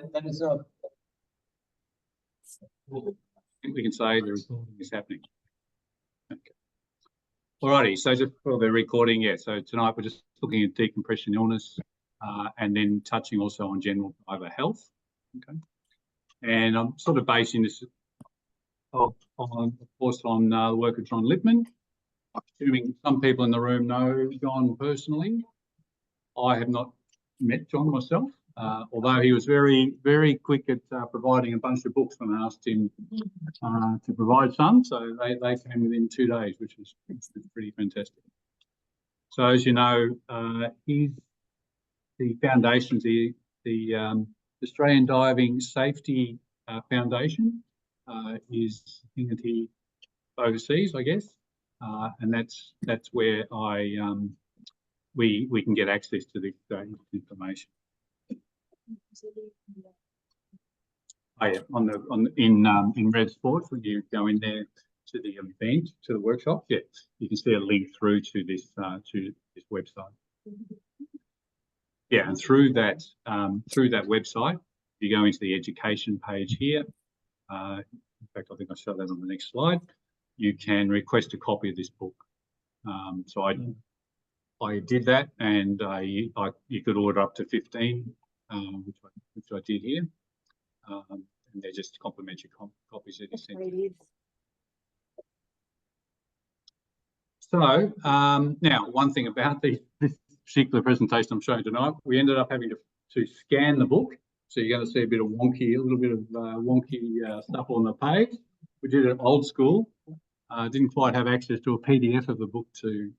And it's not. I think we can say the recording is happening. Okay. Alrighty, so just for the recording, yeah, so tonight we're just looking at decompression illness and then touching also on general diver health. Okay. And I'm sort of basing this of course, on the work of John Lippman. Assuming some people in the room know John personally. I have not met John myself, although he was very, very quick at providing a bunch of books when I asked him to provide some. So they came within 2 days, which was pretty fantastic. So as you know, the foundations, the Australian Diving Safety Foundation is a thing that he oversees, I guess, and that's where we can get access to this information. Oh yeah, in Red Sports, when you go in there to the event, to the workshop, yeah, you can see a link through to this website. Yeah, and through that website, you go into the education page here. In fact, I think I'll show that on the next slide. You can request a copy of this book. So I did that, and you could order up to 15, which I did here, and they're just complimentary copies that you sent. So now, one thing about this particular presentation I'm showing tonight, we ended up having to scan the book. So you're going to see a bit of wonky, a little bit of wonky stuff on the page. We did it old school. Didn't quite have access to a PDF of the book to.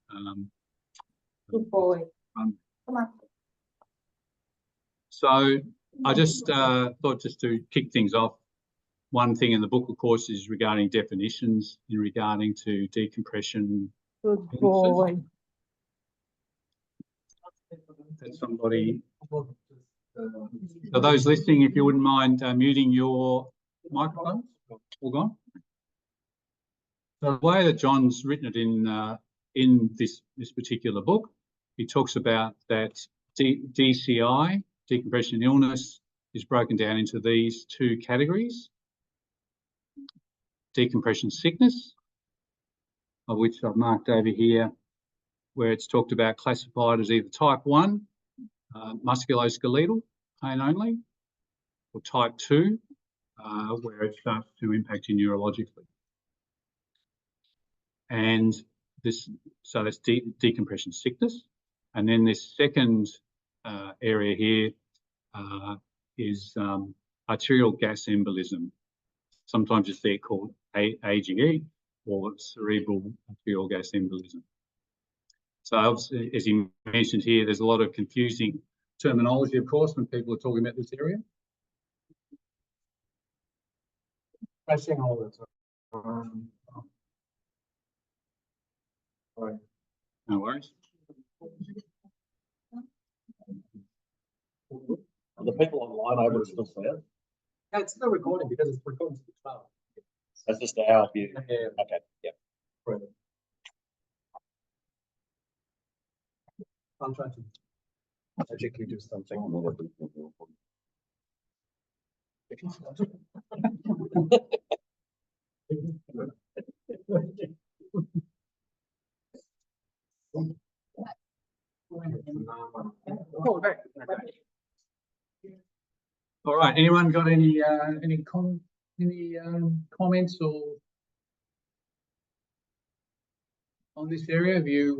Good boy. Come on. So I just thought just to kick things off. One thing in the book, of course, is regarding definitions in regarding to decompression. Good boy. That's somebody. So those listening, if you wouldn't mind muting your microphones, all gone. The way that John's written it in this particular book, he talks about that DCI, decompression illness, is broken down into these 2 categories. Decompression sickness, of which I've marked over here, where it's talked about classified as either type 1, musculoskeletal pain only, or type 2, where it starts to impact you neurologically. And so that's decompression sickness. And then this second area here is arterial gas embolism. Sometimes you see it called AGE, or cerebral arterial gas embolism. So obviously, as he mentioned here, there's a lot of confusing terminology, of course, when people are talking about this area. Pressing all the time. Sorry. No worries. Are the people online able to still see it? Yeah, it's still recording because it's recording to the cloud. That's just to help you. Yeah. Okay, yeah. Right. I'm trying to magically do something. All right. Anyone got any comments or on this area? Have you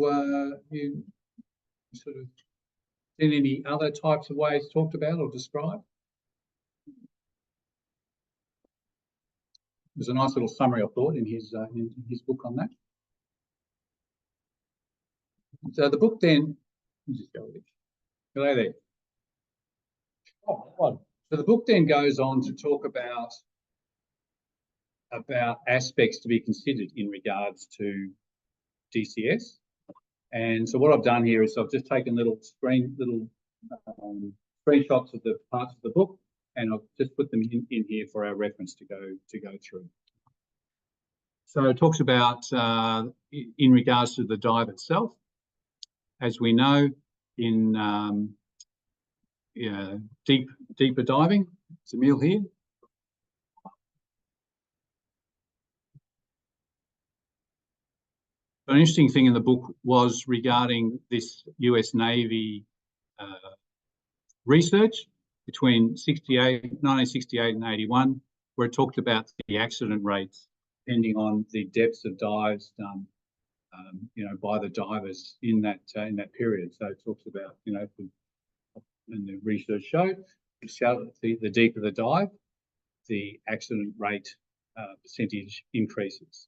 sort of seen any other types of ways talked about or described? There's a nice little summary, I thought, in his book on that. So the book then, let me just go with it. Hello there. Oh, one. So the book then goes on to talk about aspects to be considered in regards to DCS. And so what I've done here is I've just taken little screenshots of the parts of the book, and I've just put them in here for our reference to go through. So it talks about in regards to the dive itself. As we know, in deeper diving, Is Emil here? An interesting thing in the book was regarding this US Navy research between 1968 and 81, where it talked about the accident rates depending on the depths of dives done, by the divers in that period. So it talks about, and the research showed the deeper the dive, the accident rate percentage increases.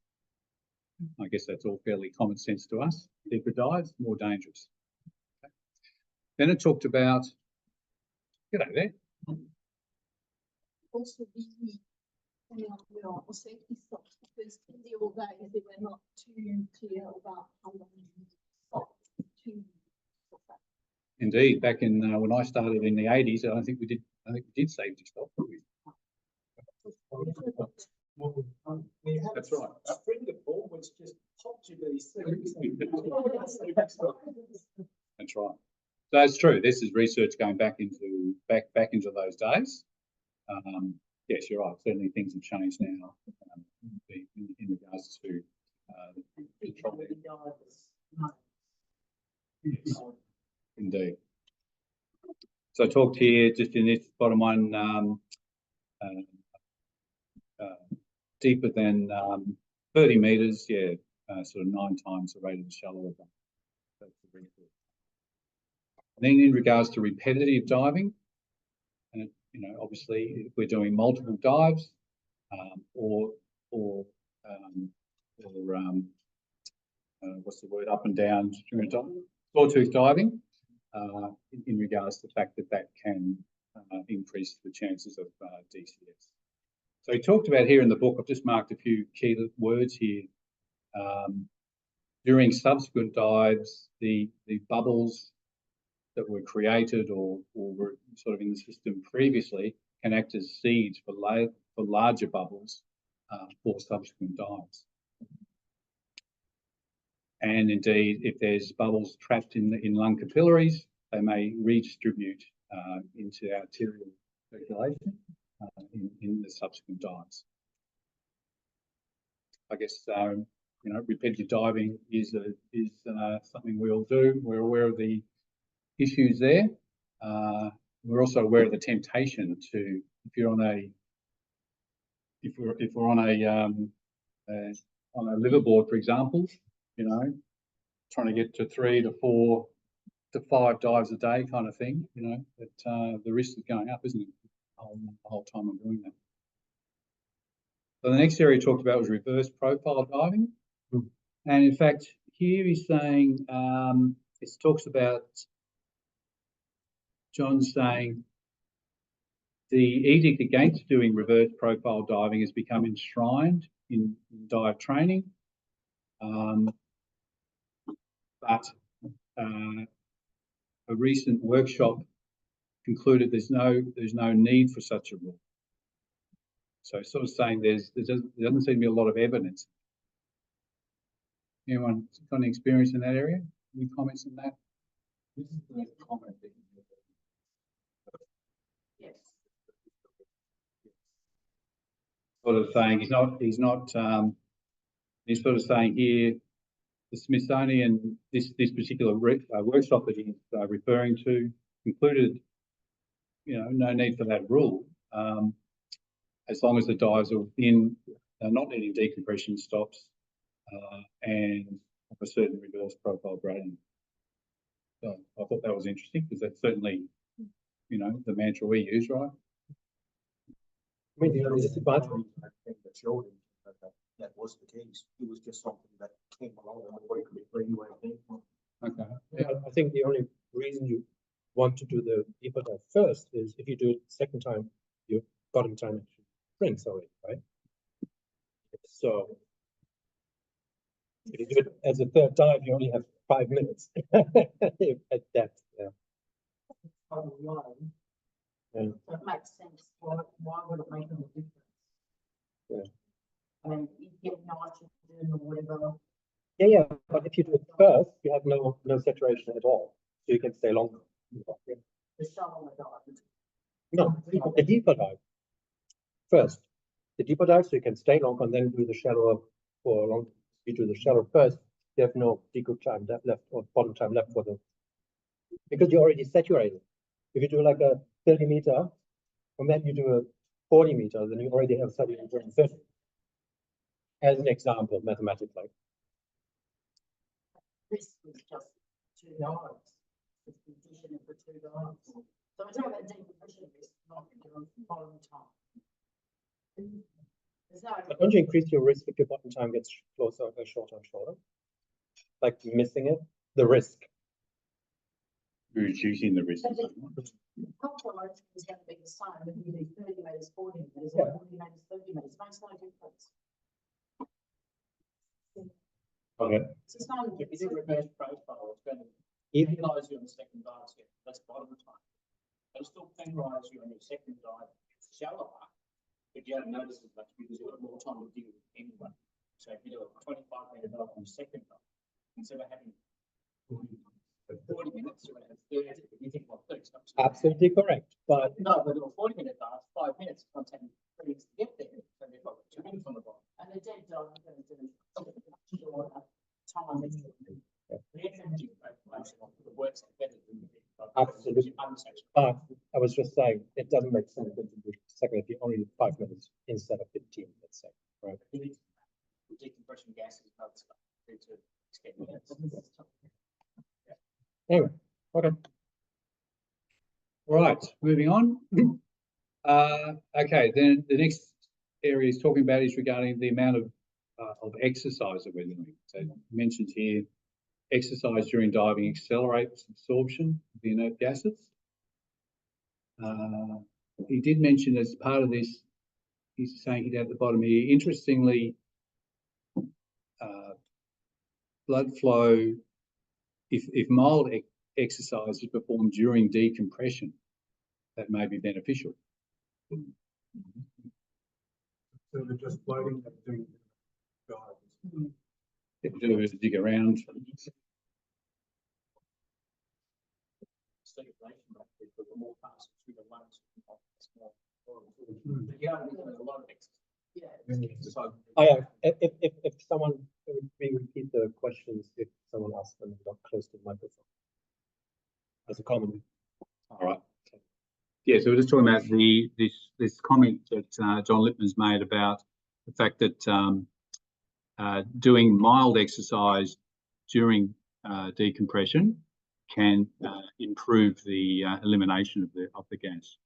I guess that's all fairly common sense to us. Deeper dives, more dangerous. Okay. Then it talked about, get over there. Also be your safety stops, because in the old days they were not too clear about how long you stop to stop that. Indeed, back in when I started in the 80s, I think we did safety stop. That's right. A friend of always just popped you these things. That's right. So it's true. This is research going back into those days. Yes, you're right. Certainly things have changed now in regards to control. Yes, indeed. So I talked here just in this bottom one, deeper than 30 metres, sort of 9 times the rate of the shallower one. That's the record. And then in regards to repetitive diving, and obviously if we're doing multiple dives, what's the word, up and down during a dive, sawtooth diving, in regards to the fact that can increase the chances of DCS. So he talked about here in the book, I've just marked a few key words here. During subsequent dives, the bubbles that were created or were sort of in the system previously can act as seeds for larger bubbles for subsequent dives. And indeed, if there's bubbles trapped in lung capillaries, they may redistribute into arterial circulation in the subsequent dives. I guess repetitive diving is something we all do. We're aware of the issues there. We're also aware of the temptation to, if we're on a liverboard, for example, trying to get to 3 to 4 to 5 dives a day kind of thing, that the risk is going up, isn't it? The whole time I'm doing that. So the next area he talked about was reverse profile diving. And in fact, here he's saying, it talks about, John's saying, the edict against doing reverse profile diving has become enshrined in dive training. But a recent workshop concluded there's no need for such a rule. So sort of saying there doesn't seem to be a lot of evidence. Anyone got any experience in that area? Any comments on that? This is the comment that Yes. sort of saying he's sort of saying here, the Smithsonian, this particular workshop that he's referring to concluded, no need for that rule, as long as the dives are within, not needing decompression stops, and of a certain reverse profile gradient. So I thought that was interesting because that's certainly, the mantra we use, right? I mean, the only disadvantage I think that showed him that was the case. It was just something that came along and nobody could explain why it came from. Okay. Yeah, I think the only reason you want to do the deeper dive first is if you do it second time, your bottom time actually shrinks already, right? So if you do it as a third dive, you only have 5 minutes at depth. Yeah. Yeah. That makes sense. Why would it make any difference? Yeah. I mean, you get nitrogen or whatever. Yeah, but if you do it first, you have no saturation at all, so you can stay longer. Yeah. The shallower dive. No, a deeper dive. first. The deeper dive, so you can stay longer and then do the shallower for long. If you do the shallow first, you have no deco time left or bottom time left for the, because you're already saturated. If you do like a 30 meter, and then you do a 40 meter, then you already have saturated in 30. As an example, mathematically. Risk was just $2. It's the addition of the $2. So we're talking about decompression risk, not bottom time. There's no. But don't you increase your risk if your bottom time gets closer, shorter and shorter? Like missing it, the risk. Reducing the risk. Calculation is going to be the same if you do 30 metres, 40 metres, Yeah. or 40 metres, 30 metres. Makes no difference. Okay. It's the same. If you do reverse profile, it's going to Even penalise you on the second dive step. That's bottom time. It'll still penalise you on your second dive. It's shallower, but you don't notice as much because you've got more time to deal with it anyway. So if you do a 25-metre dive on the second dive, instead of having 40 minutes, you're going to have 30. You think, well, 30 stops. absolutely correct, but No, but a 40-minute dive, 5 minutes, it's going to take 3 minutes to get there. So they've got 2 minutes on the bottom. And the dead dive is going to do shorter time. The energy calculation works out better than the Absolutely. unsaturated. but I was just saying it doesn't make sense to do second if you only need 5 minutes instead of 15, let's say, right? The decompression gases and other stuff to extend minutes. Anyway, okay. All right, moving on. Okay, then the next area is talking about is regarding the amount of exercise that we're doing. So it mentions here, exercise during diving accelerates absorption of the inert gases. He did mention as part of this, he's saying it at the bottom here, interestingly, blood flow, if mild exercise is performed during decompression, that may be beneficial. So they're just floating and doing dives. If you do is dig around. Circulation rate, because the more passes through the lungs, it's more. But you don't need a lot of exercise. Yeah. So Oh yeah, if someone, we repeat the questions if someone asks them not close to the microphone. As a comment. All right. Yeah, so we're just talking about this comment that John Lippman's made about the fact that doing mild exercise during decompression can improve the elimination of the gas.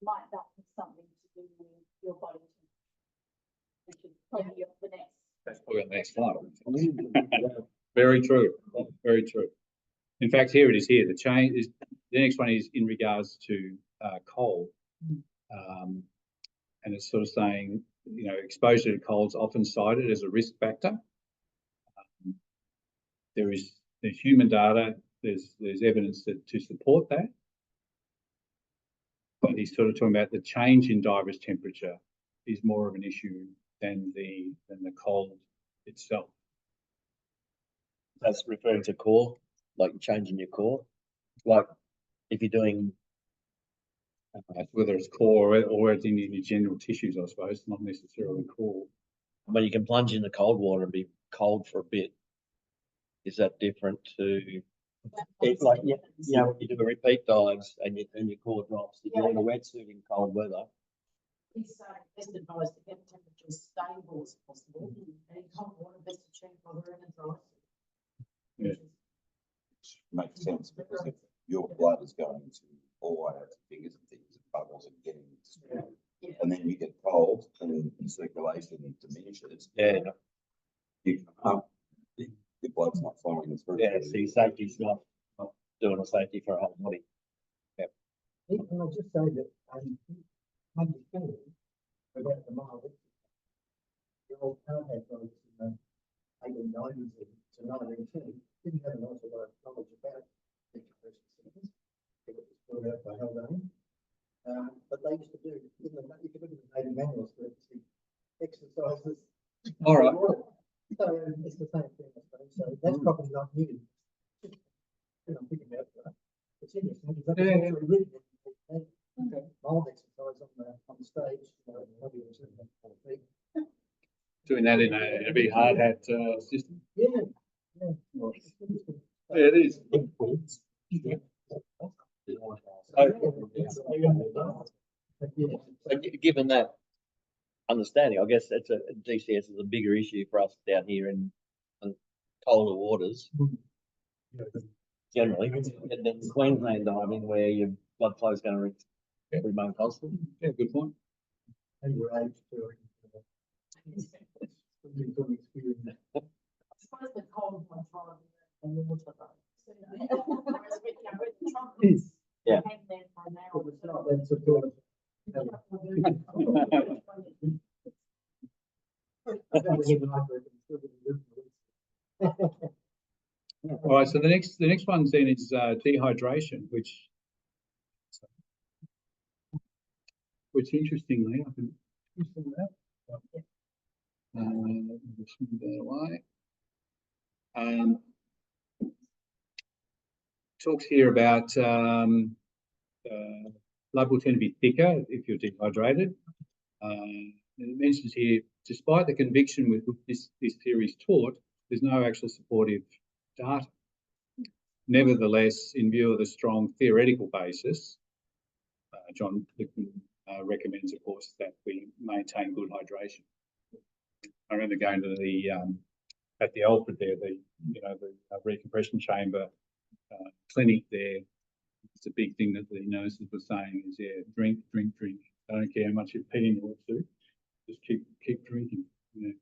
Might that have something to do with your body? Which is probably the next. That's probably on the next slide. Very true. Very true. In fact, here it is. Here the change is the next one is in regards to cold, and it's sort of saying, you know, exposure to cold is often cited as a risk factor. There's human data. There's evidence to support that. But he's sort of talking about the change in divers' temperature is more of an issue than the cold itself. That's referring to core, like changing your core. Like if you're doing, Whether it's core or in your general tissues, I suppose, not necessarily core. when you can plunge in the cold water and be cold for a bit, is that different to? It's like, yeah, when you do a repeat dives and your core drops, if you're in a wetsuit in cold weather, He's best advised to get temperature as stable as possible, and in cold water, best to check whether in a dry. Yeah. Makes sense because if your blood is going to all out to fingers and things, bubbles and getting destroyed. Yeah. And then you get cold and the circulation diminishes. yeah, You can't, your blood's not flowing through. yeah, see, safety's not doing a safety for a whole body. Can I just say that understanding about the mild exercise, the old car had those in the 1890s to 1910 didn't have an awful lot of knowledge about decompression centers. It was brought out by Haldane. But they used to do, you could look at the Navy manuals for the exercises. All right. So it's the same thing, I suppose. So that's probably not new. When I'm thinking about that, it's interesting because that's Yeah, yeah. actually written in mild exercise on the doing that in a big hard hat system. Yeah. Yeah, it is. So given that understanding, I guess that's DCS is a bigger issue for us down here in colder waters. Generally, and then Queensland diving where your blood flow is going to remain constant. Yeah, good point. And your age too. I suppose the cold one's rather than the water though. Whereas with, you know, with the trumpets, Yeah. hang there for an hour. It's not that sort of- All right, so the next one then is dehydration, which interestingly, I can just move that. Just move that away. Talks here about blood will tend to be thicker if you're dehydrated. And it mentions here, despite the conviction with which this theory is taught, there's no actual supportive data. Nevertheless, in view of the strong theoretical basis, John recommends, of course, that we maintain good hydration. I remember going to the at the Alfred there, the recompression chamber clinic there. It's a big thing that the nurses were saying is, yeah, drink. I don't care how much you're peeing or to, just keep drinking. Yeah.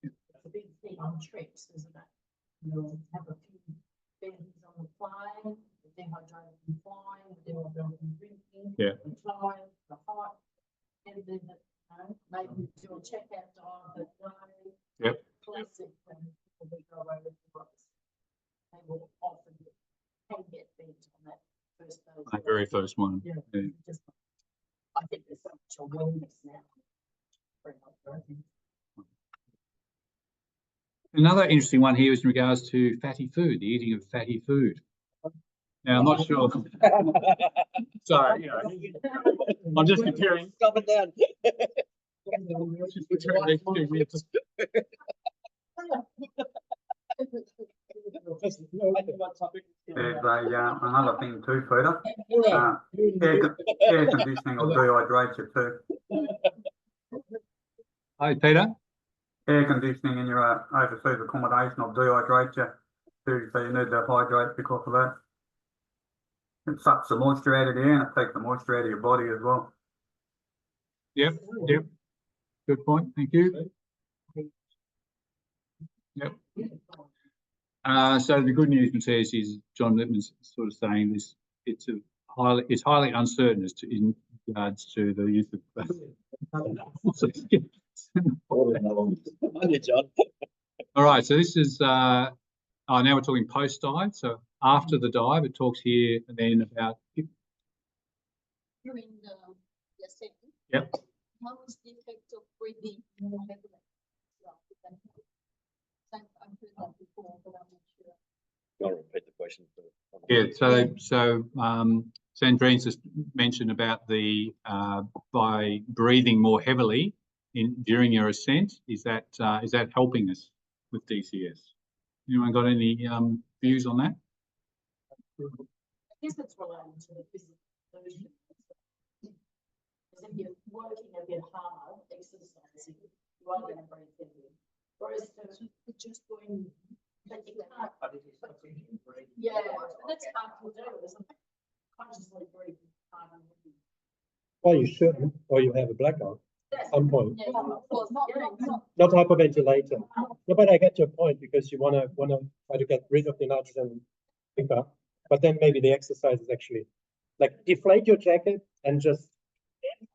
It's a big thing on trips, isn't it? You'll have a few bends on the plane, the dehydrated from flying, the dehydrated from drinking, Yeah. the time, the height, and then, maybe do a checkout dive, but no. Yep. Classic when people go away with the books. They will often get bent on that first phase. My very first one. Yeah. Yeah. Just, I think there's so much awareness now. Very much, Another interesting one here is in regards to fatty food, the eating of fatty food. Now, I'm not sure. Sorry, you know, I'm just comparing. Stop it down. Just comparing these two myths. There's another thing too, Peter. Air conditioning will dehydrate you too. Hi, Peter. Air conditioning in your overseas accommodation will dehydrate you too, so you need to hydrate because of that. It sucks the moisture out of the air and it takes the moisture out of your body as well. Yep. Good point. Thank you. Yep. So the good news, it says, is John Littman's sort of saying this. It's highly uncertain as to in regards to the use of. John. All right. So this is now we're talking post dive. So after the dive, it talks here and then about. During the ascent. Yep. How is the effect of breathing more heavily? I've heard that before, but I'm not sure. I'll repeat the question. Yeah. So Sandrine's just mentioned about the by breathing more heavily during your ascent. Is that helping us with DCS? Anyone got any views on that? I guess it's related to the physical version. Because if you're working a bit hard, exercising, you are going to breathe heavily. Whereas it's just going, but you can't. Yeah, and that's hard to do, isn't it? Consciously breathing hard and heavy. Well, you shouldn't, or you have a blackout at some point. Yeah, of course, not. Not hyperventilating. No, but I get your point because you wanna try to get rid of the nitrogen quicker. But then maybe the exercise is actually like deflate your jacket and just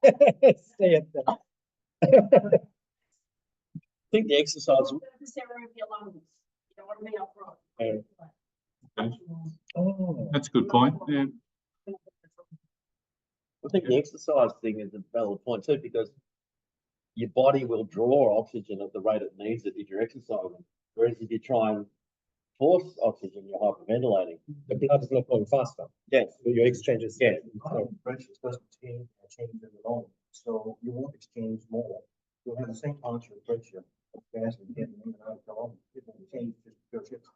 stay at that. I think the exercise. Necessarily of your lungs. You don't want to be up front. Okay. Oh. That's a good point. Yeah. I think the exercise thing is a valid point too, because your body will draw oxygen at the rate it needs it if you're exercising. Whereas if you try and force oxygen, you're hyperventilating. The blood is not going faster. Yes. Your exchange is Pressure doesn't change in the long, so you won't exchange more. You'll have the same constant pressure of gas and getting in and out of the hole. It will change just because it's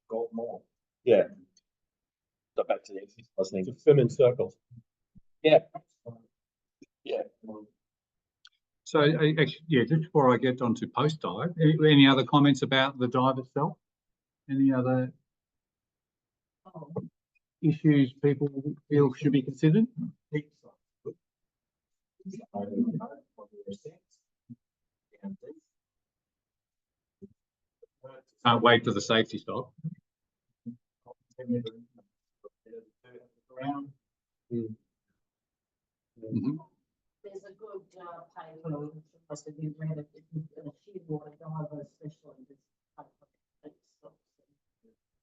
got more. Yeah. So back to the exercise thing. To swim in circles. Yeah. Yeah. So actually, yeah, just before I get on to post dive, any other comments about the dive itself? Any other issues people feel should be considered? Can't wait for the safety stop. Mhm. There's a good paper, most of you read it, shearwater diver especially.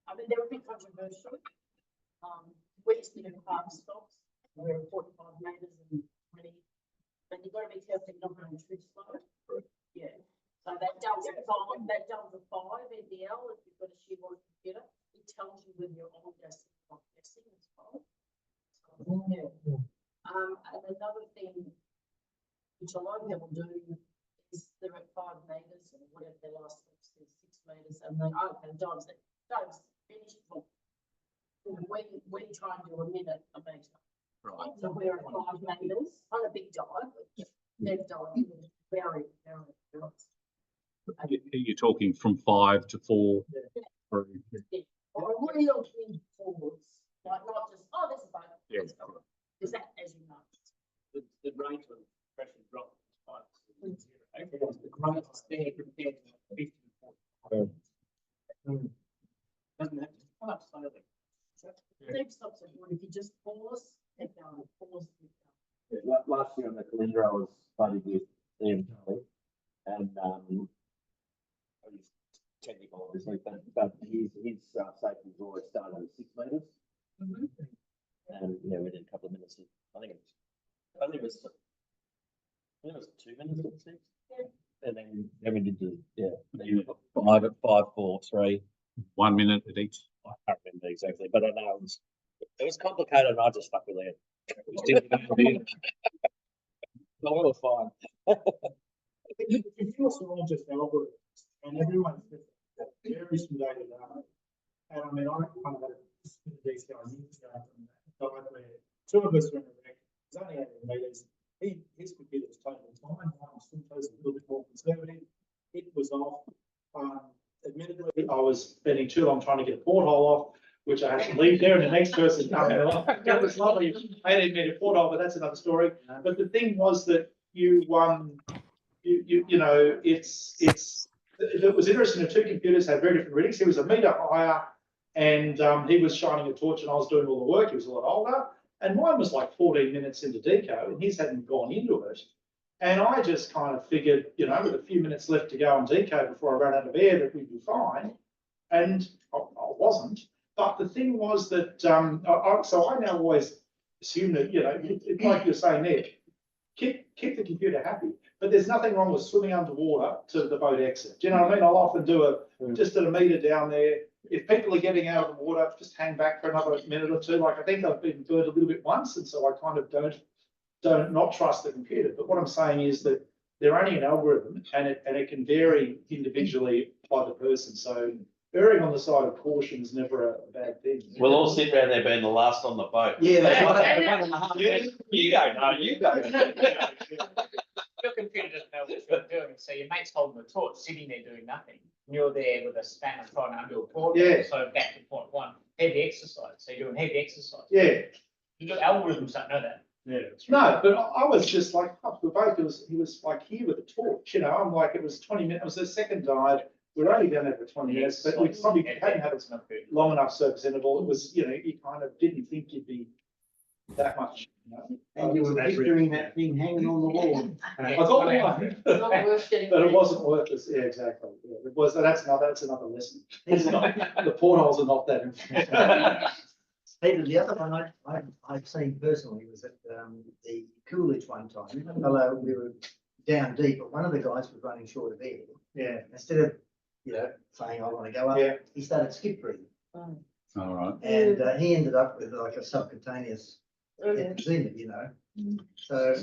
I mean, they're a bit controversial. We used to do half stops, we're 45 metres and 20, but you've got to be careful not going too slow. Yeah. So that does a 5 NDL, if you've got a shearwater computer, it tells you whether you're on gassing or not gassing as well. So, yeah. And another thing which a lot of people do is they're at 5 metres or whatever their last steps is, 6 metres, and they dives finish. We try and do a minute a metre. Right. So we're at 5 metres on a big dive, but they've dived very, very fast. You're talking from 5 to 4. Or a real big forwards, like not just, oh, this is fine. Yeah. Is that, as you know? The rate of pressure drop is 5 to 0. The greatest there compared to 50 to 40. Doesn't have to come up slowly. Deep stops are good if you just pause, keep going, pause, keep going. Yeah, last year on the calendar, I was buddied with Ian and he's technical, obviously, but his safety was always started at 6 metres. And within a couple of minutes, I think it was 2 minutes at 6. Yeah. And then we did the 5 at 5, 4, 3. 1 minute at each. I can't remember exactly, but I know it was complicated, and I just stuck with it. It was difficult. No, it was fine. If you're all just algorithms and everyone's different, it varies from day to day. And I mean, I kind of had a these guys years ago from that dive where 2 of us were in a wreck. It was only 8 metres. His computer was totally fine. Mine was a little bit more conservative. It was off. Admittedly, I was spending too long trying to get a porthole off, which I had to leave there, and the next person coming along. That was lovely. 18-metre porthole, but that's another story. But the thing was that it was interesting. The 2 computers had very different readings. He was a metre higher, and he was shining a torch, and I was doing all the work. He was a lot older, and mine was like 14 minutes into deco, and his hadn't gone into it. And I just kind of figured, with a few minutes left to go on deco before I ran out of air, that we'd be fine. And I wasn't. But the thing was that, so I now always assume that, like you're saying there, keep the computer happy. But there's nothing wrong with swimming underwater to the boat exit. Do you know what I mean? I'll often do just at a metre down there. If people are getting out of the water, just hang back for another minute or two. Like I think I've been burned a little bit once, and so I kind of don't not trust the computer. But what I'm saying is that they're only an algorithm, and it can vary individually by the person. So erring on the side of caution is never a bad thing. We'll all sit around there being the last on the boat. Yeah, that's You go, no, you go. Your computer doesn't know what you're doing, so your mate's holding the torch, sitting there doing nothing. And you're there with a spanner trying to undo a cord. Yeah. So back to point 1, heavy exercise. So you're doing heavy exercise. Yeah. Your algorithms don't know that. Yeah, no, but I was just like, up the boat. He was like here with a torch, I'm like, it was 20 minutes. It was the second dive. We were only down there for 20 minutes, but we probably hadn't had a long enough service interval. It was, you kind of didn't think you'd be that much, And you were picturing that thing hanging on the wall. I thought we might, but it wasn't worth it. Yeah, exactly. Yeah, it was. That's another lesson. It's not, the portholes are not that important. Peter, the other one I've seen personally was at the Coolidge one time. Although we were down deep, but one of the guys was running short of air. Yeah. Instead of saying I want to go up, he started skip breathing. All right. And he ended up with like a subcutaneous emphysema, So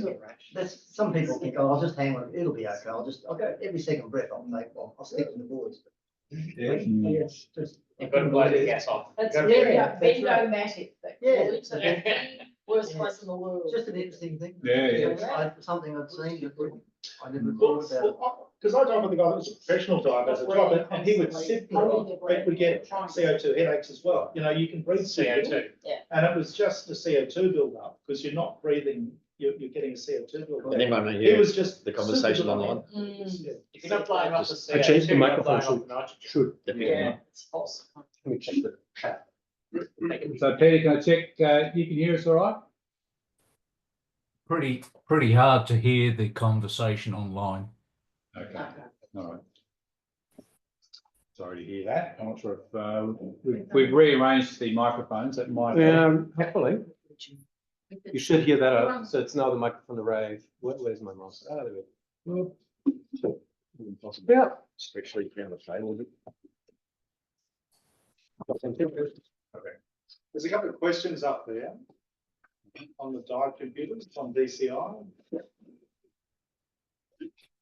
there's some people think, oh, I'll just hang on, it'll be okay. I'll go every second breath. I'll stick to the boards. Yeah. Yes, just. You've got to blow the gas off. That's Yeah, very that's right. enigmatic. Yeah. It's the worst place in the world. Just an interesting thing. Yeah, yeah. It's something I've seen that I never thought about. Because I dive with a guy that was a professional diver as a job, and he would sit there, but would get CO2 headaches as well. You know, you can breathe CO2. and it was just the CO2 build-up, because you're not breathing, you're getting a CO2 build-up. Anyone It hear was just. the conversation super online? Yeah. If you're not blowing off the CO2, I changed the you're not microphone, blowing off the nitrogen. Should. Yeah, it's awesome. Let me check the chat. So Peter, can I check, you can hear us all right? Pretty hard to hear the conversation online. Okay, all right. Sorry to hear that. I'm not sure if, we've rearranged the microphones, that might. Hopefully. You should hear that out. So it's now the microphone array. Where's my mouse? Ah, there we go. Yeah. Especially if you're on the table. There's a couple of questions up there on the dive computers, on DCI.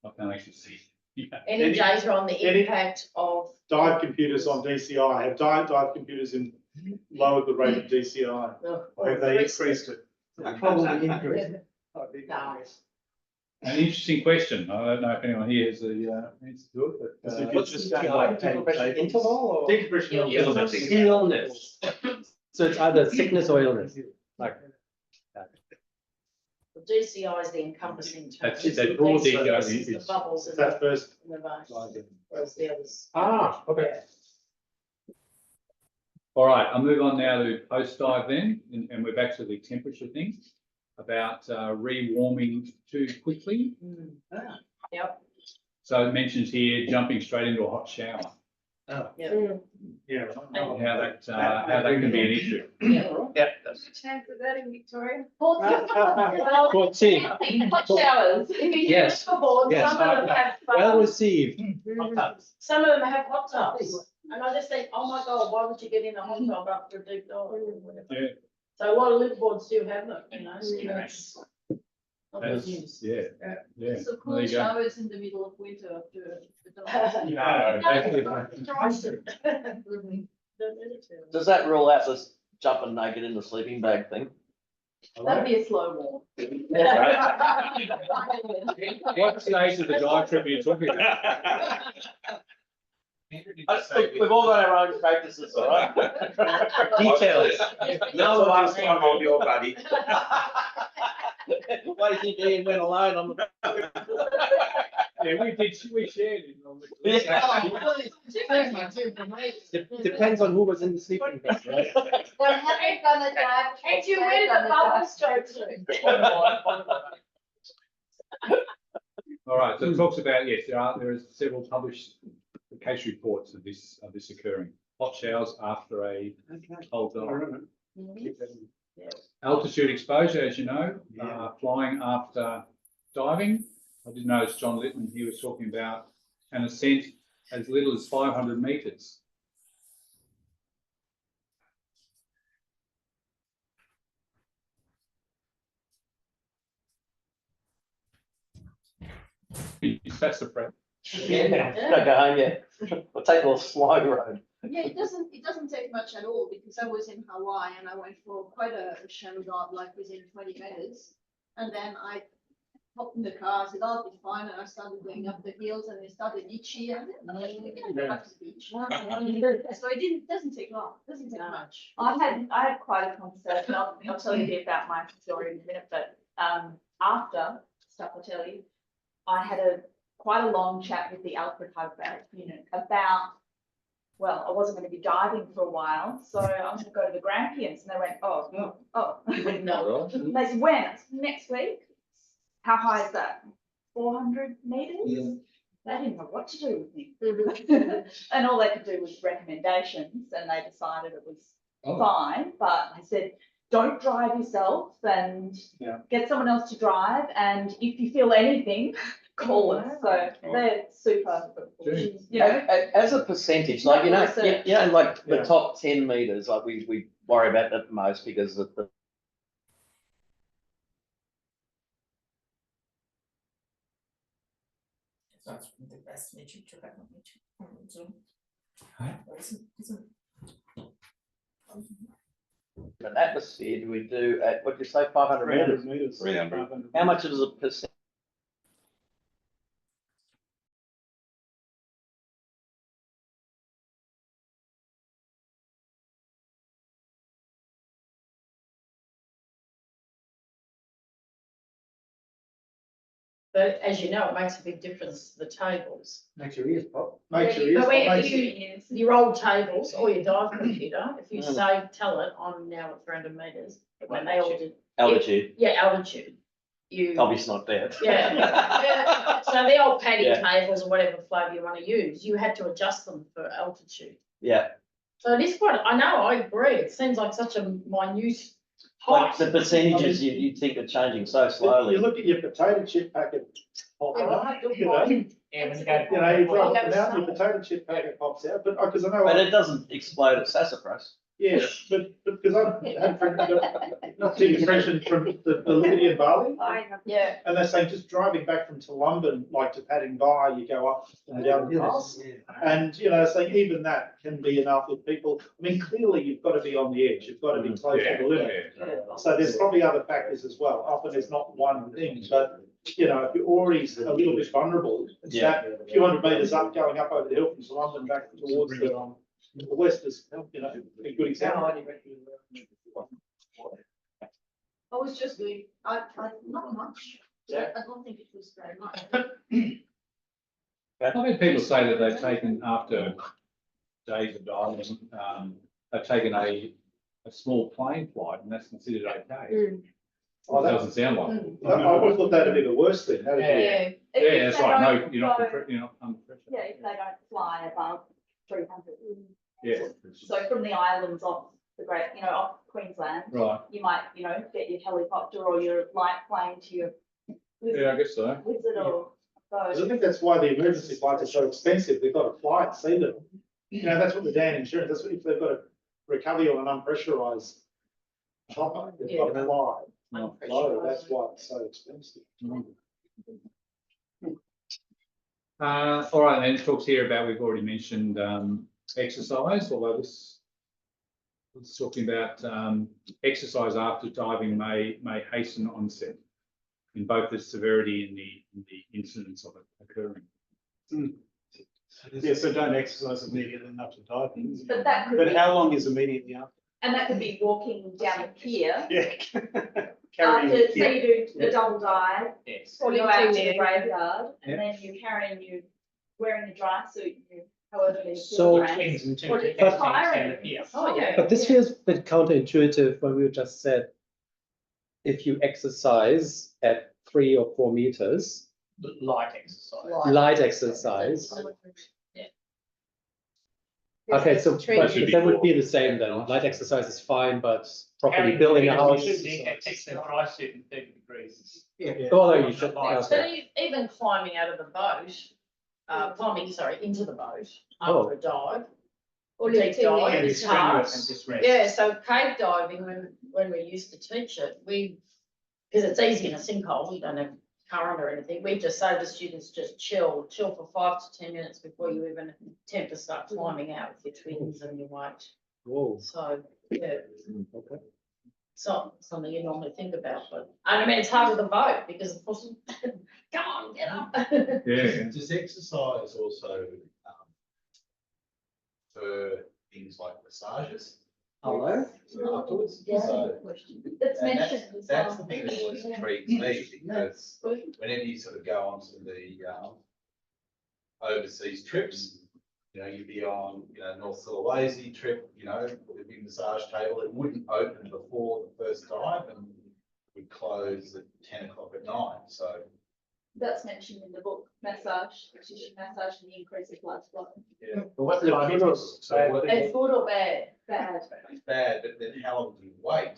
I can't actually see. Yeah. Any data on the impact of. Dive computers on DCI, have dive computers lowered the rate of DCI? Or have they increased it? Probably increased. No. An interesting question. I don't know if anyone here has the answer to it, but. What's just the going decompression interval or? Decompression. Illness. So it's either sickness or illness. Like. The DCI is the encompassing. That's it, that raw DCI is the is- bubbles in That first. the vase, whereas the others. Ah, okay. All right, I'll move on now to post dive then, and we're back to the temperature thing about re-warming too quickly. Yep. So it mentions here jumping straight into a hot shower. Yep. Yeah. How that can be an issue. Yeah. Which hand for that in Victoria? Well, 14. hot showers. If you use Yes. for boards, Yes. some of them have. Well received. Some of them have hot tubs, and I just think, oh my God, why would you get in a hot tub after a deep dive? or whatever? Yeah. So a lot of lift boards do have them, you know, so that's not good That's- news. yeah, yeah. So There cool you go. showers in the middle of winter after. No, actually, Does that rule out this jumping naked in the sleeping bag thing? That'd be a slow walk. what stage of the dive trip are you talking about? We've all got our own practices, all right? Details. No, last time I'll be your buddy. Why do you think Ian went alone on the? Yeah, we shared it. On Depends on who was in the sleeping bag, right? Well, how are you gonna dive? And you win the bubble stroke too. All right, so it talks about, yes, there are several published case reports of this occurring. Hot showers after a cold dive. Altitude exposure, as you know, flying after diving. I did notice John Littman, he was talking about an ascent as little as 500 metres. That's the prep. Yeah, don't go home yet. We'll take a little slow road. Yeah, it doesn't take much at all because I was in Hawaii and I went for quite a shallow dive, like within 20 meters. And then I hopped in the car, I said, I'll be fine. And I started going up the hills and it started itchy and we can go back to the beach. So it doesn't take long, doesn't take much. I had quite a conversation. I'll tell you a bit about my story in a minute, but after stuff I'll tell you, I had quite a long chat with the Alfred Hugback unit about, well, I wasn't going to be diving for a while, so I was going to go to the Grampians, and they went, oh, no. They said, when? I said, next week. How high is that? 400 meters? Yeah. They didn't know what to do with me. And all they could do was recommendations, and they decided it was fine, but I said, don't drive yourself and get someone else to drive, and if you feel anything, call us. So they're super. You know, As a percentage, like, you know, like the top 10 meters, like we worry about that the most because of the That's the best metric to have on Zoom. Huh? An atmosphere, do we do at, what did you say, 500 meters? meters. 300. How much is a percent? But as you know, it makes a big difference to the tables. Makes your ears pop. Makes your ears But pop, where makes you, your old tables or your dive computer, if you Mm. say, tell it, I'm now at 300 meters, when they all did. Altitude, Yeah, altitude. You. obviously not there. Yeah. Yeah. So the old paddy Yeah. tables or whatever flavor you want to use, you had to adjust them for altitude. Yeah, So it is quite, I know, I agree, it seems like such a minute like height. the percentages you'd think are changing so slowly. You look at your potato chip packet. pop out, you know, Yeah, when you go. you know, you drive Well, up and that's out, your potato chip packet pops out, but, because I know. But it doesn't explode at sassafras. Yeah, but because I've had friends that got decompression from the Liberty in Bali, Yeah. and they're saying just driving back from Toowoomba, like to Paddingby, you go up and down the pass. And, you know, saying even that can be enough if people, I mean, clearly you've got to be on the edge, you've got to be close to the limit. So there's probably other factors as well. Often it's not one thing, but, you know, if you're already a little bit vulnerable, it's Yeah. that few hundred meters up, going up over the hill from Toowoomba and back towards the west is, you know, a good example. I was just doing, not much. Yeah. I don't think it was very much. I've had people say that they've taken, after days of diving, they've taken a small plane flight and that's considered okay. Oh, It that- doesn't sound like. I always thought that'd be the worst thing. How did you- Yeah. Yeah, that's right. No, you're not, you're not under pressure. Yeah, if they don't fly above 300. Yeah, So from the islands off the great, off Queensland, right. you might, get your helicopter or your light plane to your Yeah, I guess so. wizard or Because I boat. think that's why the emergency flights are so expensive. They've got to fly and see them. You know, that's what the Dan insurance, that's what, if they've got to recover you on an unpressurized chopper, they've got to fly. Low, that's why it's so expensive. All right, then it talks here about, we've already mentioned exercise, although this is talking about exercise after diving may hasten onset in both the severity and the incidence of it occurring. Yeah, so don't exercise immediately after diving. But that could But be, how long is immediately after? and that could be walking down a pier. Yeah. After, Carrying. say you do a double dive, Yes. or you go out to the graveyard, and then you're carrying, you wearing a dry suit, you however many So- kilograms. Twins and two Or just cats tiring. stand up here. Oh, yeah. But this feels a bit counterintuitive when we just said, if you exercise at 3 or 4 meters, Light exercise. light exercise. Yeah. Okay, so but should be that would more. be the same then. Light exercise is fine, but properly Carrying building a twins, house. you takes a dry suit in 30 degrees. Although you should, But But okay. even climbing out of the boat, into the boat Oh. after a dive. Or deep lifting dive, And it's it's strenuous hard. and just rest. Yeah, so cave diving, when we used to teach it, because it's easy in a sinkhole, you don't have current or anything, we just say to students, just chill for 5 to 10 minutes before you even attempt to start climbing out with your twins and your weight. Whoa. So, yeah, Okay. it's not something you normally think about, but, and I mean, it's hard with the boat, because of course, come on, get up. Yeah. Does exercise also for things like massages? Hello? Afterwards? Yeah, So- good question. That's and mentioned. as that's the well. thing that always intrigues me, because whenever you sort of go onto the overseas trips, you'd be on, North Sulawesi trip, with a big massage table, it wouldn't open before the first dive and would close at 10 o'clock at night, so. That's mentioned in the book, massage, which is massage and the increase of blood flow. Yeah. But what's the difference? So what It's good or bad? Bad. it's bad, but then how long do you wait,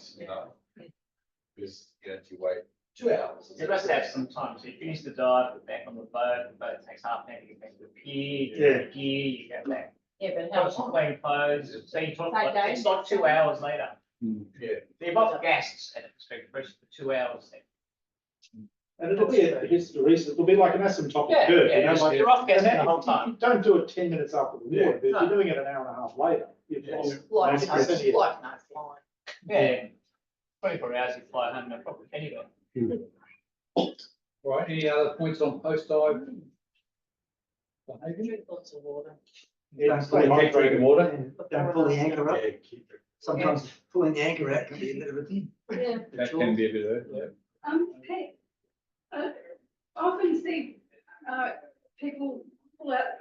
Because, do you wait 2 hours? You must have some time. So you finish the dive, you're back on the boat takes half an hour to get back to the pier, you Yeah. get the gear, you go back. Yeah, but Have how some long? clean clothes, so you talk, Same day? it's like 2 hours later. Yeah. They're both gassed at atmospheric pressure for 2 hours then. And it'll be a history, it'll be like an asymptotic Yeah, curve, yeah, you know, like. you're off gassing and the whole you- time. you Don't do it 10 minutes after the Yeah. water, but if No. you're doing it an hour and a half later, you've Yeah. lost. Like, 90% of your- like no flying. Yeah. 24 hours you fly home, no problem anyway. Right, any other points on post dive? Drink lots of water. Don't Stay hydrated. Drinking water, Don't pull the anchor up. yeah, keep it. Sometimes pulling the anchor out can be a bit of a thing. Yeah. That can be a bit of, yeah. Hey, I often see, people pull out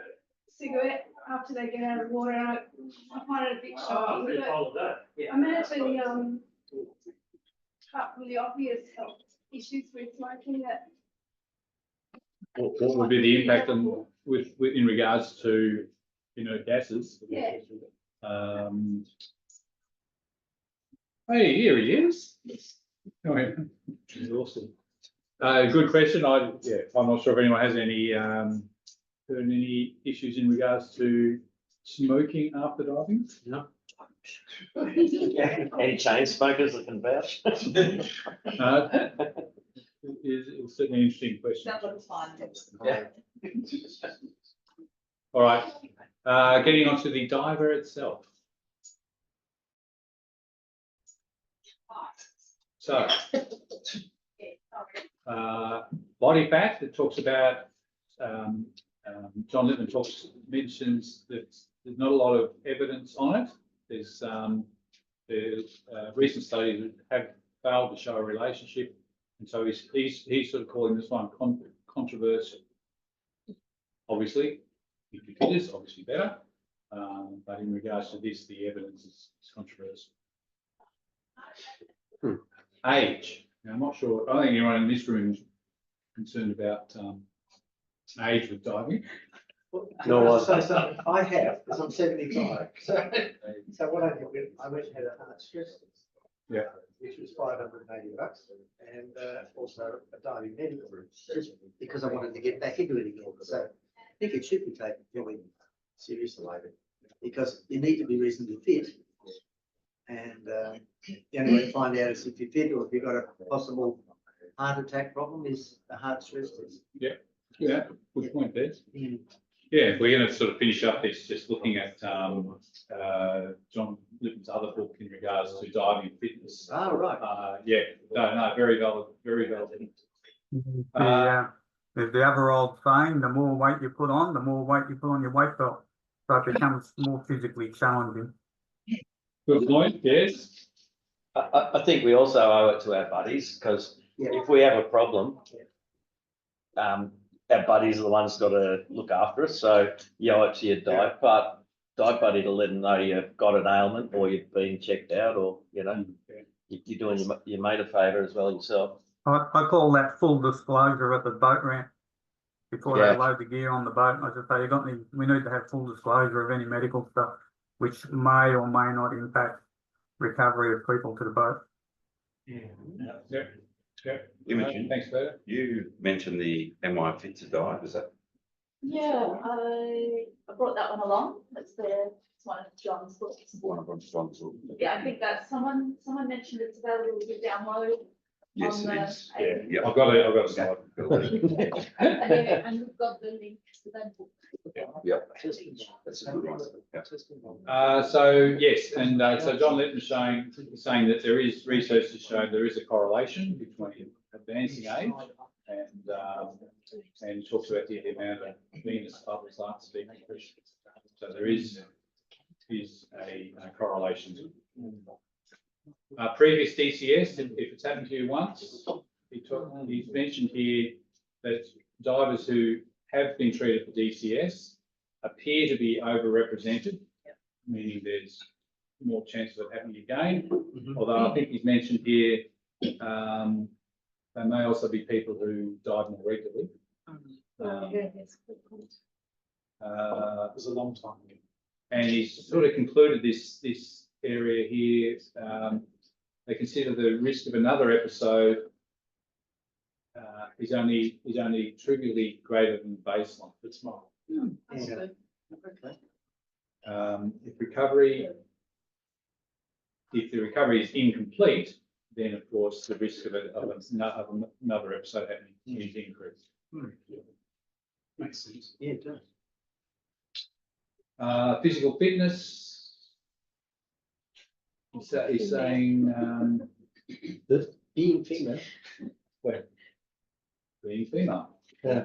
cigarette after they get out of the water, and I find it a bit shocking, but imagine, apart from the obvious health issues with smoking, that. What would be the impact on, with, in regards to, gases? Yeah. Hey, here he is. Oh, yeah. He's awesome. Good question. I'm not sure if anyone has any, heard any issues in regards to smoking after diving? No. Any chain smokers that can vouch? It's certainly an interesting question. Sounds like it's fine. Yeah. All right, getting on to the diver itself. So, body fat, it talks about, John Littman mentions that there's not a lot of evidence on it. There's recent studies that have failed to show a relationship, and so he's sort of calling this one controversial. Obviously, if it is obviously better, but in regards to this, the evidence is controversial. Age. Now, I'm not sure. I don't think anyone in this room is concerned about age with diving. No, So I have, because I'm 75. So what I did, I went and had a heart stress test. Yeah. Which was $580, and also a diving medical, just because I wanted to get back into it again. So I think it should be taken very seriously, because you need to be reasonably fit. And the only way to find out is if you're fit or if you've got a possible heart attack problem is a heart stress test. Yeah, good point there. Mm. Yeah, we're going to sort of finish up this just looking at John Littman's other book in regards to diving fitness. Oh, right. No, very valid, very valid. There's the other old saying, the more weight you put on, the more weight you put on your weight belt. So it becomes more physically challenging. Good point, yes. I think we also owe it to our buddies, because if we have a problem, our buddies are the ones got to look after us. So you owe it to your dive buddy to let them know you've got an ailment or you've been checked out, or you're doing your mate a favour as well yourself. I call that full disclosure at the boat ramp before they load the gear on the boat. I just say, we need to have full disclosure of any medical stuff, which may or may not impact recovery of people to the boat. Imogen, thanks, Peter. you mentioned the MI Fit to Dive, is that? Yeah, I brought that one along. It's one of John's books. One of them, John's. Yeah, I think that someone mentioned it's available to download. Yes, on it the- is. Yeah. I've got a slide. And we've got the link to that book. Yeah, that's a good one. Yeah. So yes, and so John Littman saying that there is research to show there is a correlation between advancing age and talks about the amount of venous bubbles after decompression. So there is a correlation. Previous DCS, if it's happened to you once, he's mentioned here that divers who have been treated for DCS appear to be overrepresented, meaning there's more chance of it happening again. Although I think he's mentioned here, there may also be people who dive more regularly. It was a long time ago. And he's sort of concluded this area here. They consider the risk of another episode is only trivially greater than baseline. It's not. That's good. Okay. If the recovery is incomplete, then of course the risk of another episode happening is increased. Makes sense. Yeah, it does. Physical fitness. He's saying, The being female. well, being female. Well,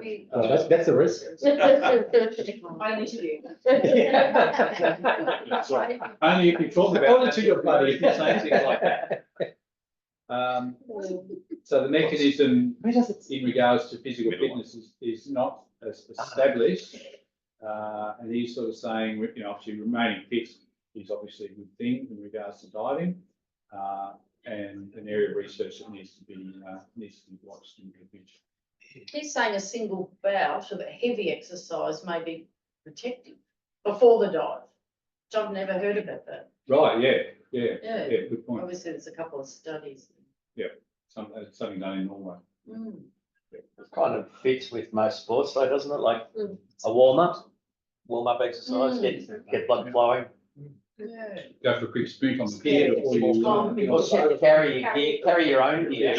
that's the risk. Only to you. That's right. Only if you talk about. Only to your buddy. If you say things like that. So the mechanism in regards to physical fitness is not established. And he's sort of saying, you know, obviously remaining fit is obviously a good thing in regards to diving. And an area of research that needs to be watched in the future. He's saying a single bout of a heavy exercise may be protective before the dive. Which I've never heard about that. Right, yeah, good point. Obviously, there's a couple of studies. Something done in Norway. It kind of fits with most sports though, doesn't it? Like a warm-up exercise, get blood flowing. Yeah. Go for a quick sprint on the pier before you. Or carry your gear, carry your own gear.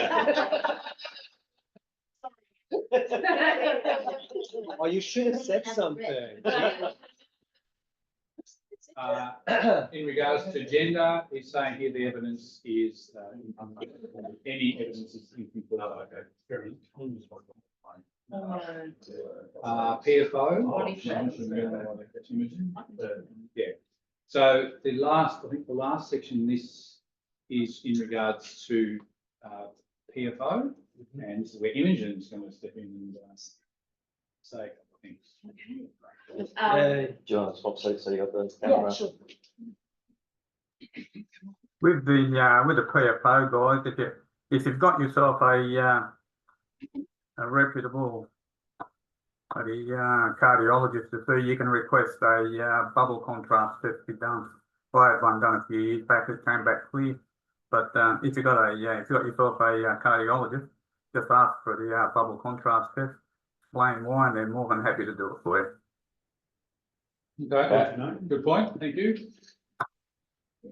Oh, you should have said something. In regards to gender, it's saying here the evidence is, any evidence is incomplete. PFO. Yeah. So the last section in this is in regards to PFO, and this is where Imogen is going to step in and say a couple of things. John, swap seats so you got the Yeah, camera. sure. With the PFO guys, if you've got yourself a reputable cardiologist to see, you can request a bubble contrast test to be done. I had one done a few years back, it came back clear. But if you've got yourself a cardiologist, just ask for the bubble contrast test, explain why, and they're more than happy to do it for you. Okay, good point, thank you.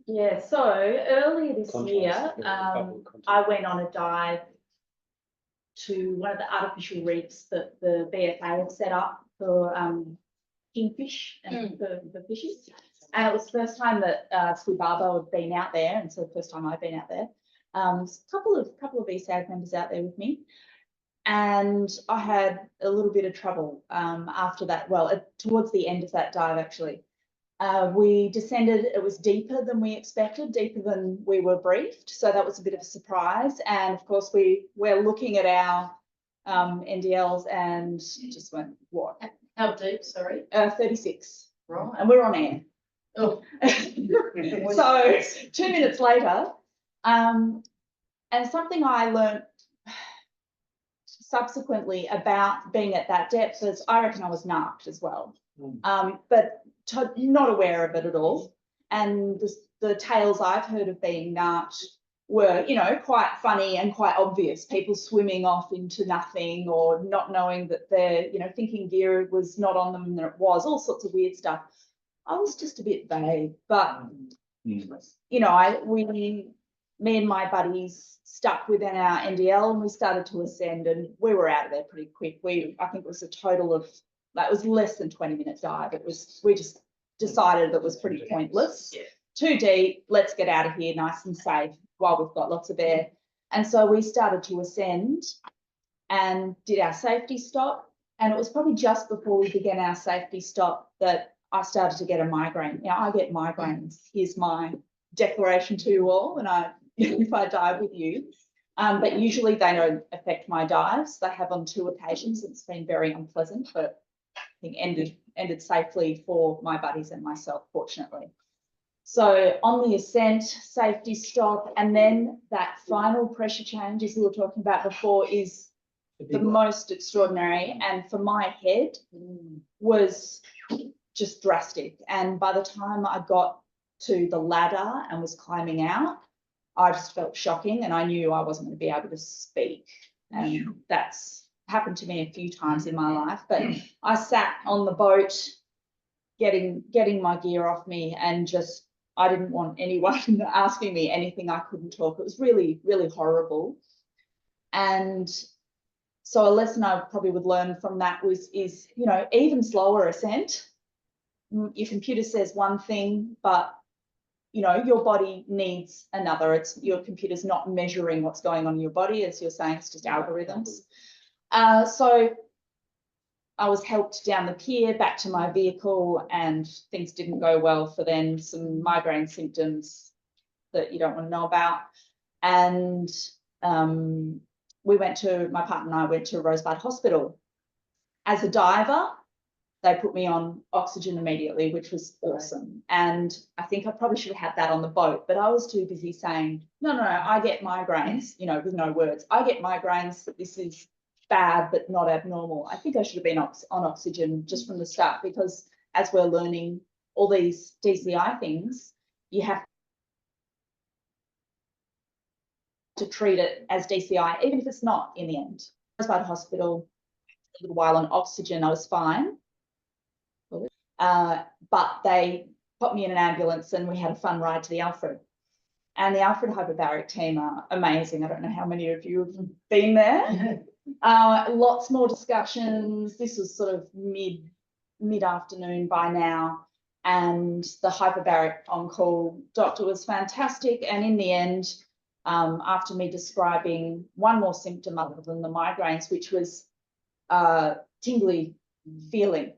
Yeah, so earlier this year, I went on a dive to one of the artificial reefs that the BFA have set up for kingfish and for fishes. And it was the first time that Scuba had been out there, and so the first time I've been out there. A couple of ESAG members out there with me. And I had a little bit of trouble after that, towards the end of that dive actually. We descended, it was deeper than we expected, deeper than we were briefed. So that was a bit of a surprise. And of course, we're looking at our NDLs and just went, what? How deep, sorry? 36. Right. And we're on air. Oh. So 2 minutes later, and something I learned subsequently about being at that depth is I reckon I was narked as well. But not aware of it at all. And the tales I've heard of being narked were, you know, quite funny and quite obvious. People swimming off into nothing or not knowing that they're, you know, thinking gear was not on them and it was, all sorts of weird stuff. I was just a bit vague, but, you know, me and my buddies stuck within our NDL and we started to ascend and we were out of there pretty quick. I think it was a total of, that was less than 20-minute dive. We just decided it was pretty pointless. Yeah. Too deep, let's get out of here nice and safe while we've got lots of air. And so we started to ascend and did our safety stop. And it was probably just before we began our safety stop that I started to get a migraine. Now I get migraines. Here's my declaration to you all if I dive with you. But usually they don't affect my dives. They have on 2 occasions. It's been very unpleasant, but I think ended safely for my buddies and myself, fortunately. So on the ascent, safety stop, and then that final pressure change, as we were talking about before, is the most extraordinary. And for my head was just drastic. And by the time I got to the ladder and was climbing out, I just felt shocking and I knew I wasn't going to be able to speak. And that's happened to me a few times in my life. But I sat on the boat getting my gear off me and just I didn't want anyone asking me anything I couldn't talk. It was really, really horrible. And so a lesson I probably would learn from that is, you know, even slower ascent. Your computer says one thing, but you know, your body needs another. It's your computer's not measuring what's going on in your body, as you're saying, it's just algorithms. So I was helped down the pier back to my vehicle, and things didn't go well for then, some migraine symptoms that you don't want to know about. And my partner and I went to Rosebud Hospital. As a diver, they put me on oxygen immediately, which was awesome. And I think I probably should have had that on the boat, but I was too busy saying, no, I get migraines, you know, with no words. I get migraines, this is bad, but not abnormal. I think I should have been on oxygen just from the start, because as we're learning all these DCI things, you have to treat it as DCI, even if it's not in the end. I was by the hospital a little while on oxygen, I was fine. But they put me in an ambulance and we had a fun ride to the Alfred. And the Alfred hyperbaric team are amazing. I don't know how many of you have been there. Lots more discussions. This was sort of mid-afternoon by now. And the hyperbaric on-call doctor was fantastic. And in the end, after me describing one more symptom other than the migraines, which was tingly feeling,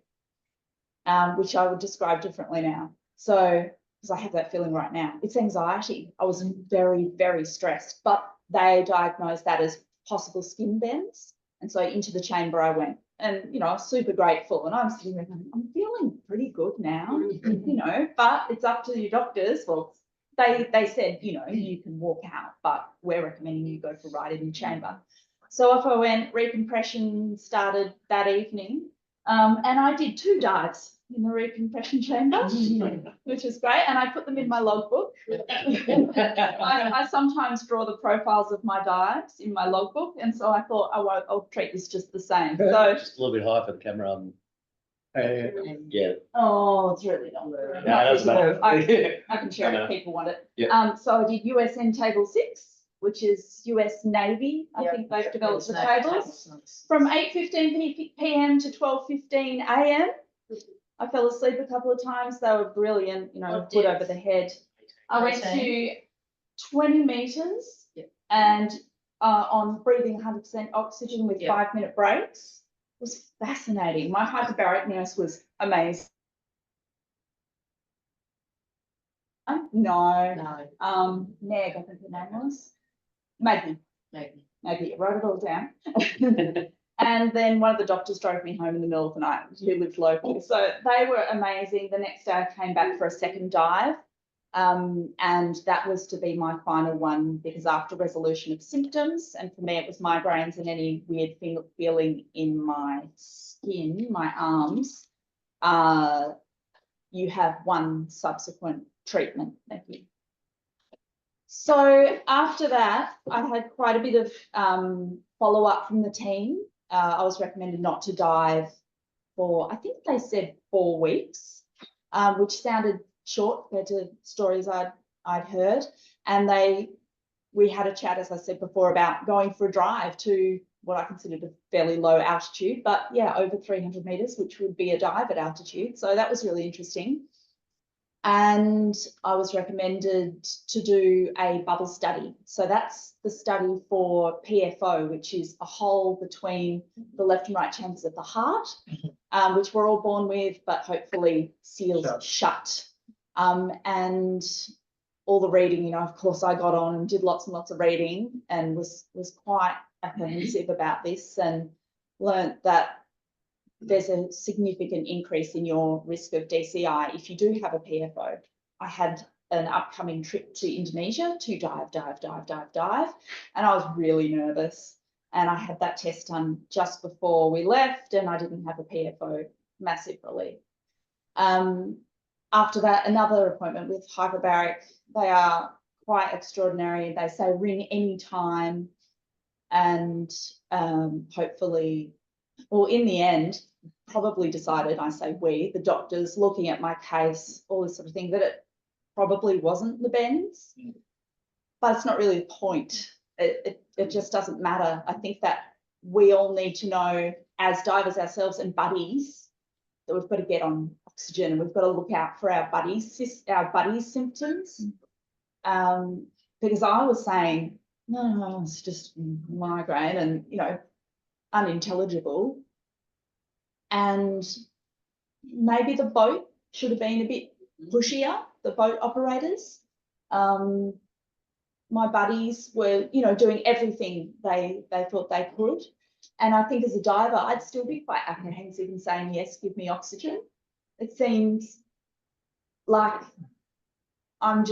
which I would describe differently now. So, because I have that feeling right now, it's anxiety. I was very, very stressed, but they diagnosed that as possible skin bends. And so into the chamber I went, and, you know, I was super grateful. And I'm sitting there going, I'm feeling pretty good now, you know, but it's up to your doctors. Well, they said, you know, you can walk out, but we're recommending you go for a ride in the chamber. So off I went, recompression started that evening. And I did 2 dives in the recompression chamber, which is great. And I put them in my logbook. I sometimes draw the profiles of my dives in my logbook. And so I thought, I'll treat this just the same. So Just a little bit high for the camera. Yeah. Oh, it's really not. No, that's not. I can share it if people want it. Yeah. So I did USN table 6, which is US Navy. I think they've developed the tables. From 8:15 p.m. to 12:15 a.m. I fell asleep a couple of times. They were brilliant, you know, good over the head. I went to 20 meters and on breathing 100% oxygen with 5-minute breaks. It was fascinating. My hyperbaric nurse was amazing. No. Neg, I think her name was. Maybe. I wrote it all down. And then one of the doctors drove me home in the middle of the night, who lived locally. So they were amazing. The next day I came back for a second dive. And that was to be my final one, because after resolution of symptoms, and for me it was migraines and any weird feeling in my skin, my arms, you have one subsequent treatment. Thank you. So after that, I had quite a bit of follow-up from the team. I was recommended not to dive for, I think they said 4 weeks, which sounded short compared to stories I'd heard. And we had a chat, as I said before, about going for a drive to what I considered a fairly low altitude, but yeah, over 300 meters, which would be a dive at altitude. So that was really interesting. And I was recommended to do a bubble study. So that's the study for PFO, which is a hole between the left and right chambers of the heart, which we're all born with, but hopefully sealed shut. And all the reading, you know, of course I got on and did lots and lots of reading and was quite apprehensive about this, and learnt that there's a significant increase in your risk of DCI if you do have a PFO. I had an upcoming trip to Indonesia to dive, and I was really nervous. And I had that test done just before we left, and I didn't have a PFO, massive relief. After that, another appointment with hyperbaric. They are quite extraordinary. They say ring any time, and hopefully, well, in the end, probably decided, I say we, the doctors looking at my case, all this sort of thing, that probably wasn't the bends. But it's not really the point. It just doesn't matter. I think that we all need to know, as divers ourselves and buddies, that we've got to get on oxygen and we've got to look out for our buddies' symptoms. Because I was saying, no, it's just migraine and, you know, unintelligible. And maybe the boat should have been a bit pushier, the boat operators. My buddies were, you know, doing everything they thought they could. And I think as a diver, I'd still be quite apprehensive in saying, yes, give me oxygen. It seems like I'm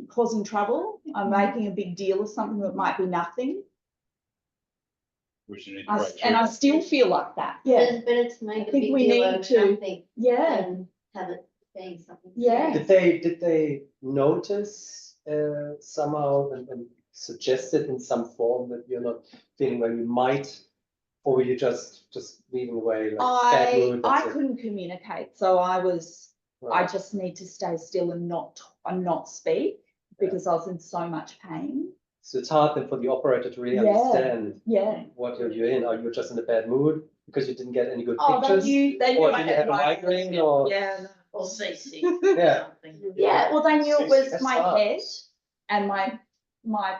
causing trouble. I'm making a big deal of something that might be nothing. And I still feel like that. Yeah. But it's made I a think big we deal need of to, nothing yeah. and have it being something. Yeah. serious. Did they notice somehow and suggest it in some form that you're not feeling well, you might, or were you just leaving away like bad mood? I that's it? couldn't communicate, so I Right. just need to stay still and not speak because I was in so much pain. So it's hard then for the operator to really Yeah. understand Yeah. what you're in. Are you just in a bad mood because you didn't get any good Oh, pictures? they knew Or I did you had have a migraine or? Yeah. Or seasick. Yeah. Yeah, well, they knew it was That's my hard. head, and my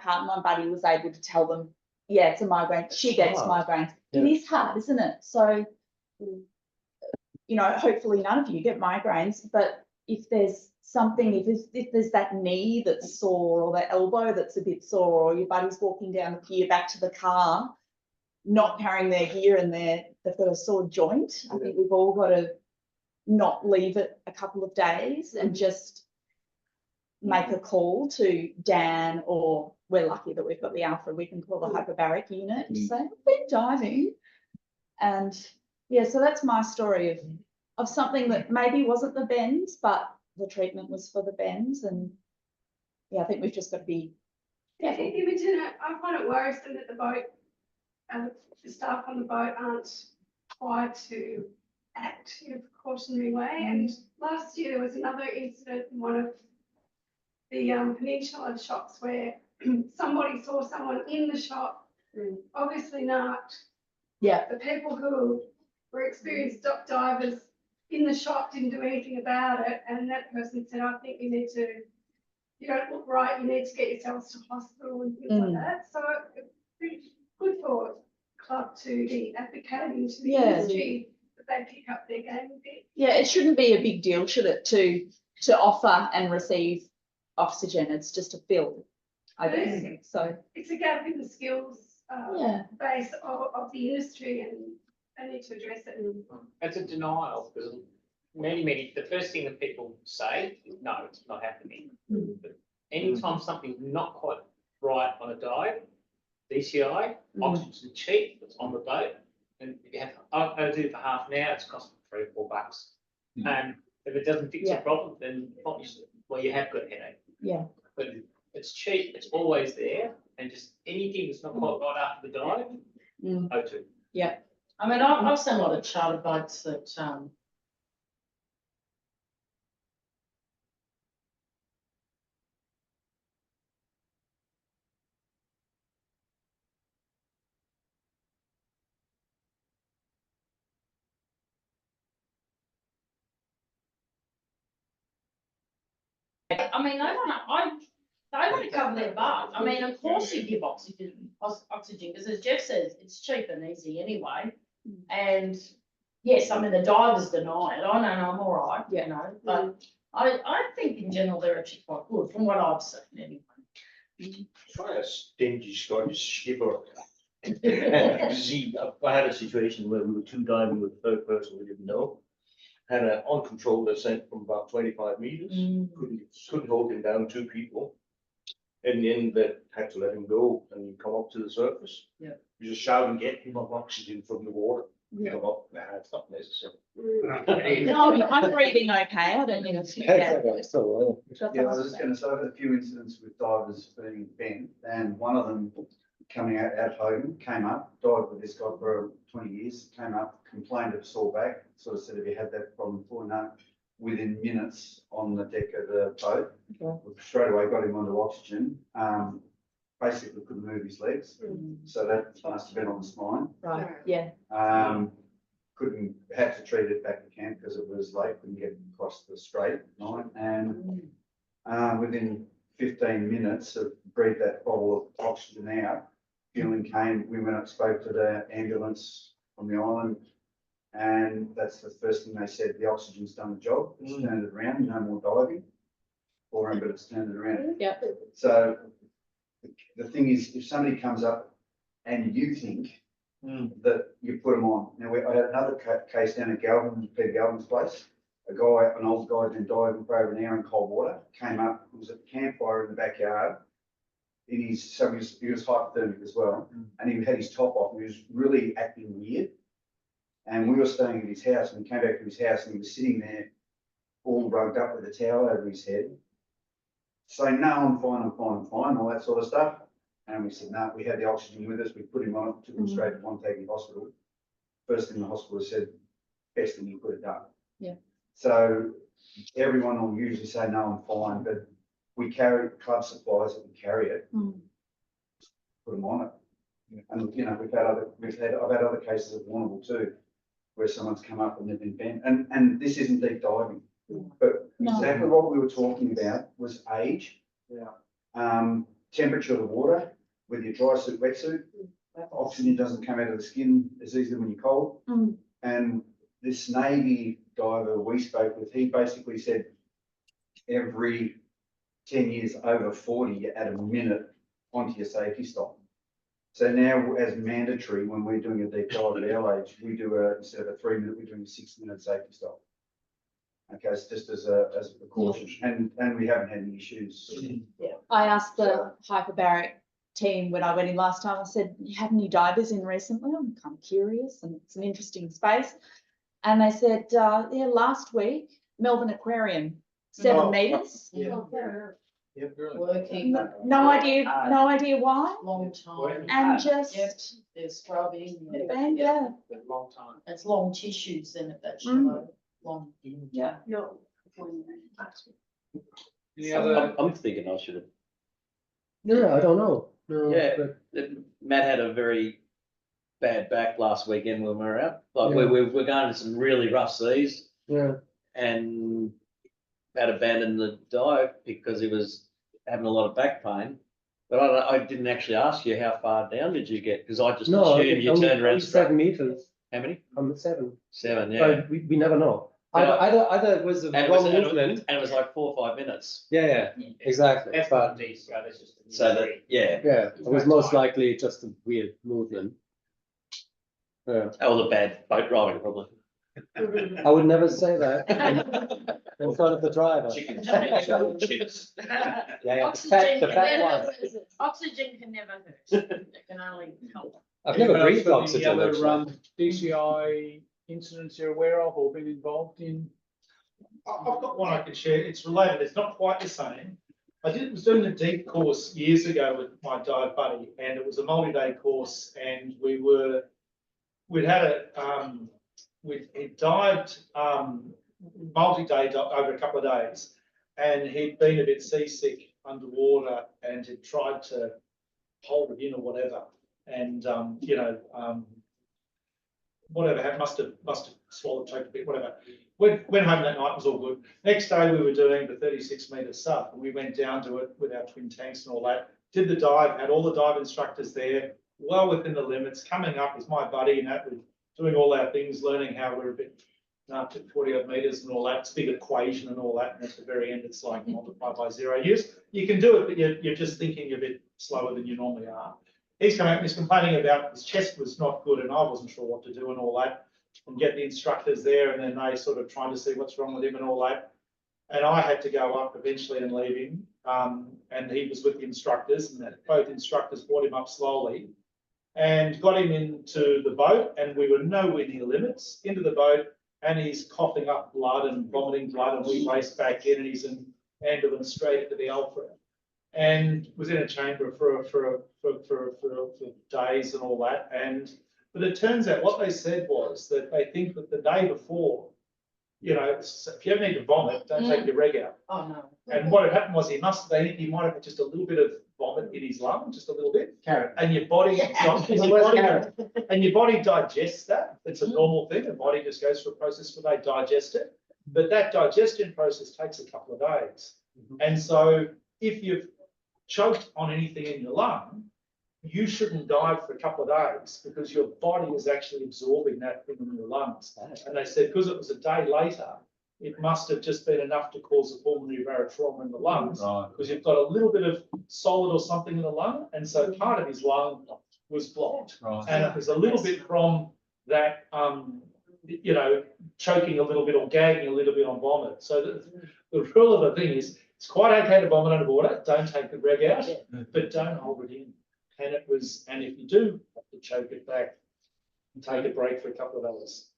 partner, my buddy, was able to tell them, yeah, it's a migraine. She gets hard. migraines. Yeah. It is hard, isn't it? So, you know, hopefully none of you get migraines, but if there's something, if there's that knee that's sore or the elbow that's a bit sore, or your buddy's walking down the pier back to the car, not carrying their gear and they've got a sore joint, I think we've all got to not leave it a couple of days and just make a call to Dan, or we're lucky that we've got the Alpha, we can call the hyperbaric unit and say, I've been diving. And yeah, so that's my story of something that maybe wasn't the bends, but the treatment was for the bends. And yeah, I think we've just got to be careful. Imogen, I find it worrisome that the boat and the staff on the boat aren't required to act in a precautionary way. And last year there was another incident in one of the peninsula shops where somebody saw someone in the shop, obviously not. Yeah. The people who were experienced divers in the shop didn't do anything about it, and that person said, I think you don't look right, you need to get yourselves to hospital and things like that. So it's good for club to be advocating to the industry that they pick up their game a bit. Yeah, it shouldn't be a big deal, should it, to offer and receive oxygen? It's just a fill, I guess. So it's a gap in the skills base of the industry, and they need to address it. It's a denial, because the first thing that people say is, no, it's not happening. But anytime something's not quite right on a dive, DCI, oxygen's cheap, it's on the boat, and if you have, I'll do it for half an hour, it's costing $3 or $4. And if it doesn't fix the problem, then obviously, well, you have got a headache. Yeah. But it's cheap, it's always there, and just anything that's not quite right after the dive, O2. Yeah. I mean, I've seen a lot of charter boats that, I mean, they want to cover their butt. I mean, of course you give oxygen, because as Jeff says, it's cheap and easy anyway. And yes, I mean, the divers deny it. I know I'm all right, you know, but I think in general they're actually quite good from what I've seen anyway. Try a stingy Scottish skipper. I had a situation where we were two diving with a third person we didn't know. Had an uncontrolled ascent from about 25 meters. Couldn't hold him down, 2 people. In the end, they had to let him go and come up to the surface. Yeah. You just shout and get him up oxygen from the water. Yeah. Come up. Nah, it's not necessary. No, I'm breathing okay. I don't need to speak. Yeah, I was just going to say, I've had a few incidents with divers being bent, and one of them coming out Hogan came up, dived with this guy for 20 years, came up, complained of sore back, sort of said, have you had that problem before? No. within minutes on the deck of the boat. Okay. We straight away got him onto oxygen. Basically couldn't move his legs, so that must have been on the spine. Right, yeah. Couldn't, had to treat it back to camp because it was late, couldn't get across the strait at night. And within 15 minutes of breathed that bottle of oxygen out, fueling came, we went up, spoke to the ambulance on the island, and that's the first thing they said, the oxygen's done the job, it's turned it around, no more diving for him, but it's turned it around. Yep. So the thing is, if somebody comes up and you think that you put them on. Now, I had another case down at Galvin, Peter Galvin's place. A guy, an old guy, had been diving for over an hour in cold water, came up, it was at the campfire in the backyard. So he was hypothermic as well, and he had his top off, and he was really acting weird. And we were staying at his house, and we came back to his house, and he was sitting there all rugged up with a towel over his head, saying, no, I'm fine, all that sort of stuff. And we said, no, we had the oxygen with us, we put him on it, took him straight to Montague Hospital. First thing the hospital said, best thing you could have done. Yeah. So everyone will usually say, no, I'm fine, but we carry club supplies that we carry it, put them on it. And, you know, I've had other cases of Warrnambool too, where someone's come up and they've been bent. And this isn't deep diving, but exactly what we were talking about was age. Temperature of the water, whether you dry suit, wetsuit, oxygen doesn't come out of the skin as easily when you're cold. And this Navy diver we spoke with, he basically said every 10 years over 40, you add a minute onto your safety stop. So now, as mandatory, when we're doing a deep dive at our age, we do instead of a 3 minute, we're doing a 6 minute safety stop. Okay, it's just as a precaution, and we haven't had any issues. I asked the hyperbaric team when I went in last time, I said, you had any divers in recently? I'm kind of curious, and it's an interesting space. And they said, yeah, last week, Melbourne Aquarium, 7 metres. Working. No idea why. Long time. And just. Yep, there's scrubbing. Yeah. Long time. It's long tissues then if that's shallow, long. Yeah. I'm thinking I should have. No, I don't know. No, Yeah, but Matt had a very bad back last weekend when we were out. Like Yeah. we're going to some really rough seas, yeah, and Matt abandoned the dive because he was having a lot of back pain. But I didn't actually ask you how far down did you get, because I just no, assumed you turned around. 7 meters. How many? I'm 7. 7, yeah. So we never know. Yeah. Either it was a wrong movement. And it was like 4 or 5 minutes. Yeah, exactly. That's But not these, that's just. So that, yeah. yeah, it was most likely just a weird movement. Yeah. Oh, the bad boat driving probably. I would never say that in front of the driver. Chickens. Yeah, Oxygen the can fat never, one. oxygen can never hurt. It can only help. I've never breathed Any oxygen. other Actually. DCI incidents you're aware of or been involved in? I've got one I can share. It's related. It's not quite the same. I was doing a deep course years ago with my dive buddy, and it was a multi-day course, and we'd dived multi-day over a couple of days, and he'd been a bit seasick underwater and had tried to hold it in or whatever, and whatever, must have swallowed, choked a bit, whatever. Went home that night, was all good. Next day we were doing the 36 metre sub, and we went down to it with our twin tanks and all that. Did the dive, had all the dive instructors there, well within the limits. Coming up is my buddy, and that we're doing all our things, learning how we're a bit up to 40 odd metres and all that. It's a big equation and all that, and at the very end it's like multiplied by 0. You can do it, but you're just thinking a bit slower than you normally are. He's coming up and he's complaining about his chest was not good, and I wasn't sure what to do and all that, and get the instructors there, and then they sort of trying to see what's wrong with him and all that. And I had to go up eventually and leave him, and he was with the instructors, and both instructors brought him up slowly and got him into the boat, and we were nowhere near limits, into the boat, and he's coughing up blood and vomiting blood, and we raced back in, and he's in ambulance straight into the Alfred, and was in a chamber for days and all that. But it turns out what they said was that they think that the day before you know, if you ever need to vomit, don't take your reg out. Oh, no. And what had happened was he might have had just a little bit of vomit in his lung, just a little bit. Carrot. And your body, and your body digests that. It's a normal thing. The body just goes through a process where they digest it. But that digestion process takes a couple of days. And so if you've choked on anything in your lung, you shouldn't dive for a couple of days because your body is actually absorbing that thing in your lungs. And they said because it was a day later, it must have just been enough to cause a pulmonary barotrauma in the lungs because you've got a little bit of solid or something in the lung. And so part of his lung was blocked. And it was a little bit from that, you know, choking a little bit or gagging a little bit on vomit. So the rule of the thing is, it's quite okay to vomit underwater. Don't take the reg out, but don't hold it in. And it was, and if you do have to choke it back, take a break for a couple of hours.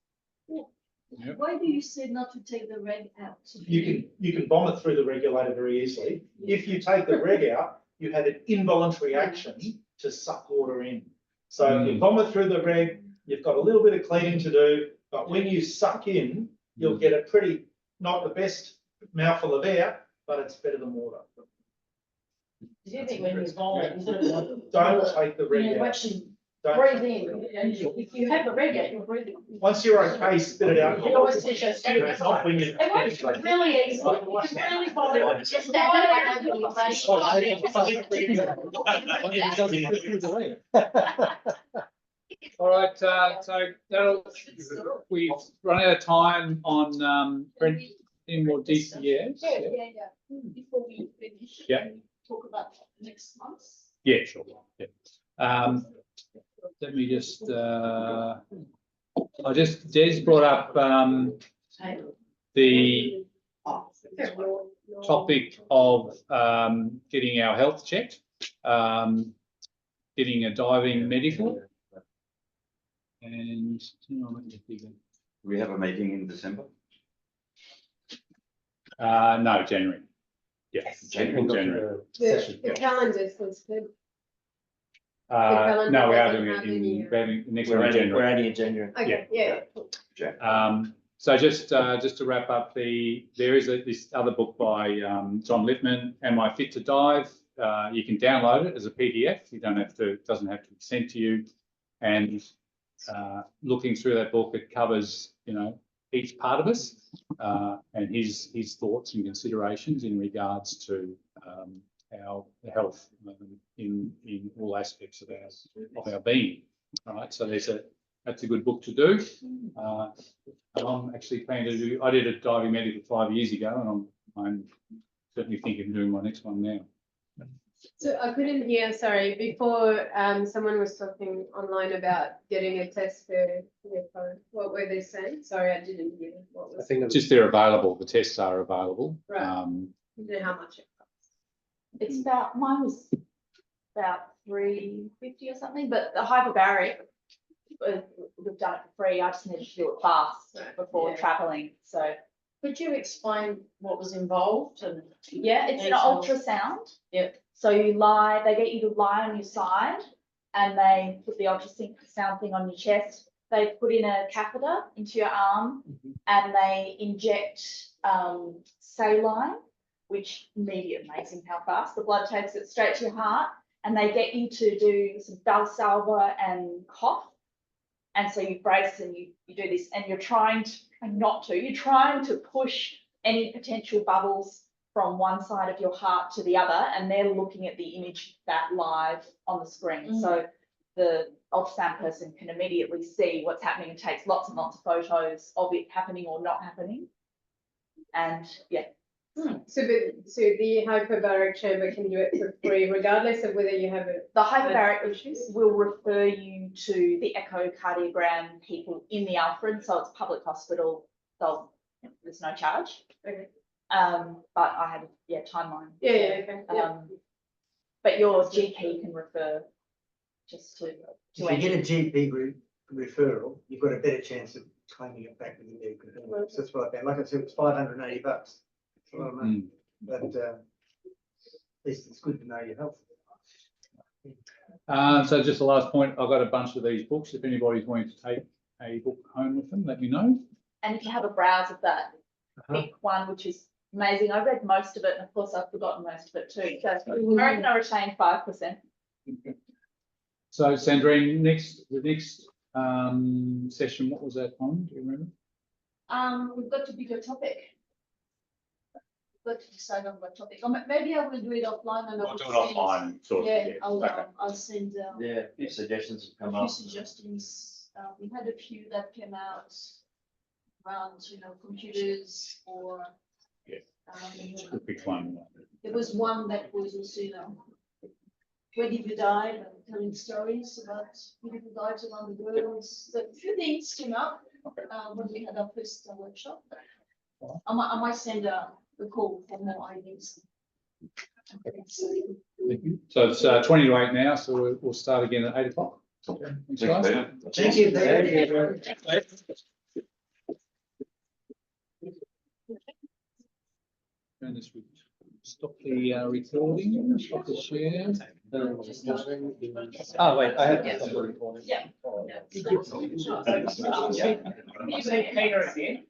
Yep. Why do you say not to take the reg out? You can vomit through the regulator very easily. If you take the reg out, you have an involuntary action to suck water in. So if you vomit through the reg, you've got a little bit of cleaning to do, but when you suck in, you'll get a pretty, not the best mouthful of air, but it's better than water. Do you think when you vomit, don't take the reg out. Breathe in, and if you have the reg out, you're breathing. Once you're okay, spit it out. You always teach us. It's not when you. It works really easy. You can really vomit. Just All right, so that'll, we've run out of time on any more DCS. Before we finish, Yeah. can we talk about next month? Yeah, sure. Yeah. Let me just, Des brought up the topic of getting our health checked, getting a diving medical. And we have a meeting in December? No, January. Yes, January. The calendar says good. No, we are doing it in next week, January. We're only in January. Okay, yeah. So just to wrap up, there is this other book by John Littman, Am I Fit to Dive? You can download it as a PDF. You don't have to, it doesn't have to be sent to you. And looking through that book, it covers, you know, each part of us and his thoughts and considerations in regards to our health in all aspects of our being. All right, so that's a good book to do. And I'm actually planning to do. I did a diving medical 5 years ago, and I'm certainly thinking of doing my next one now. So I couldn't hear, sorry, before someone was talking online about getting a test for your phone. What were they saying? Sorry, I didn't hear. What was I think just they're available. The tests are available. Right. You know how much it costs? It's about, mine was about $350 or something, but the hyperbaric, we've done it for free. I just needed to do it fast before traveling. So could you explain what was involved? And yeah, it's an ultrasound. Yep. So you lie, they get you to lie on your side and they put the ultrasound thing on your chest. They put in a catheter into your arm and they inject saline, which immediately, amazing how fast the blood takes it straight to your heart. And they get you to do some Valsalva and cough. And so you brace and you do this and you're trying to, you're trying to push any potential bubbles from one side of your heart to the other, and they're looking at the image that live on the screen. So the ultrasound person can immediately see what's happening and takes lots and lots of photos of it happening or not happening. And yeah. So the hyperbaric chamber can do it for free, regardless of whether you have it. The hyperbaric will refer you to the echocardiogram people in the Alfred, so it's a public hospital. So there's no charge. Okay. But I had a timeline. Okay. But your GP can refer just to. If you get a GP referral, you've got a better chance of claiming it back with the medical bill. So it's like that. Like I said, it's $580. It's a lot of money, but at least it's good to know your health. So just the last point, I've got a bunch of these books. If anybody's wanting to take a book home with them, let me know. And if you have a browse of that, pick one, which is amazing. I read most of it, and of course I've forgotten most of it too. So I reckon I retained 5%. So Sandrine, the next session, what was that on? Do you remember? We've got to pick a topic. We've got to decide on what topic. Or maybe I will do it offline and I We'll will do it send- offline, sort of. Yeah, Okay. I'll send Yeah, a few suggestions have come a few up. suggestions. We had a few that came out around, computers or. Yeah. Um, Pick one. there was one that was also, where did you dive and telling stories about beautiful dives around the world. So a few things came up when we had our first workshop. I might send a call for more ideas. Thank you. So it's 20 to 8 now, so we'll start again at 8 o'clock. Thanks, guys. Thank you. Thank you. And this would stop the recording, stop the share. Oh, wait, I have. Yeah. You say Peter again.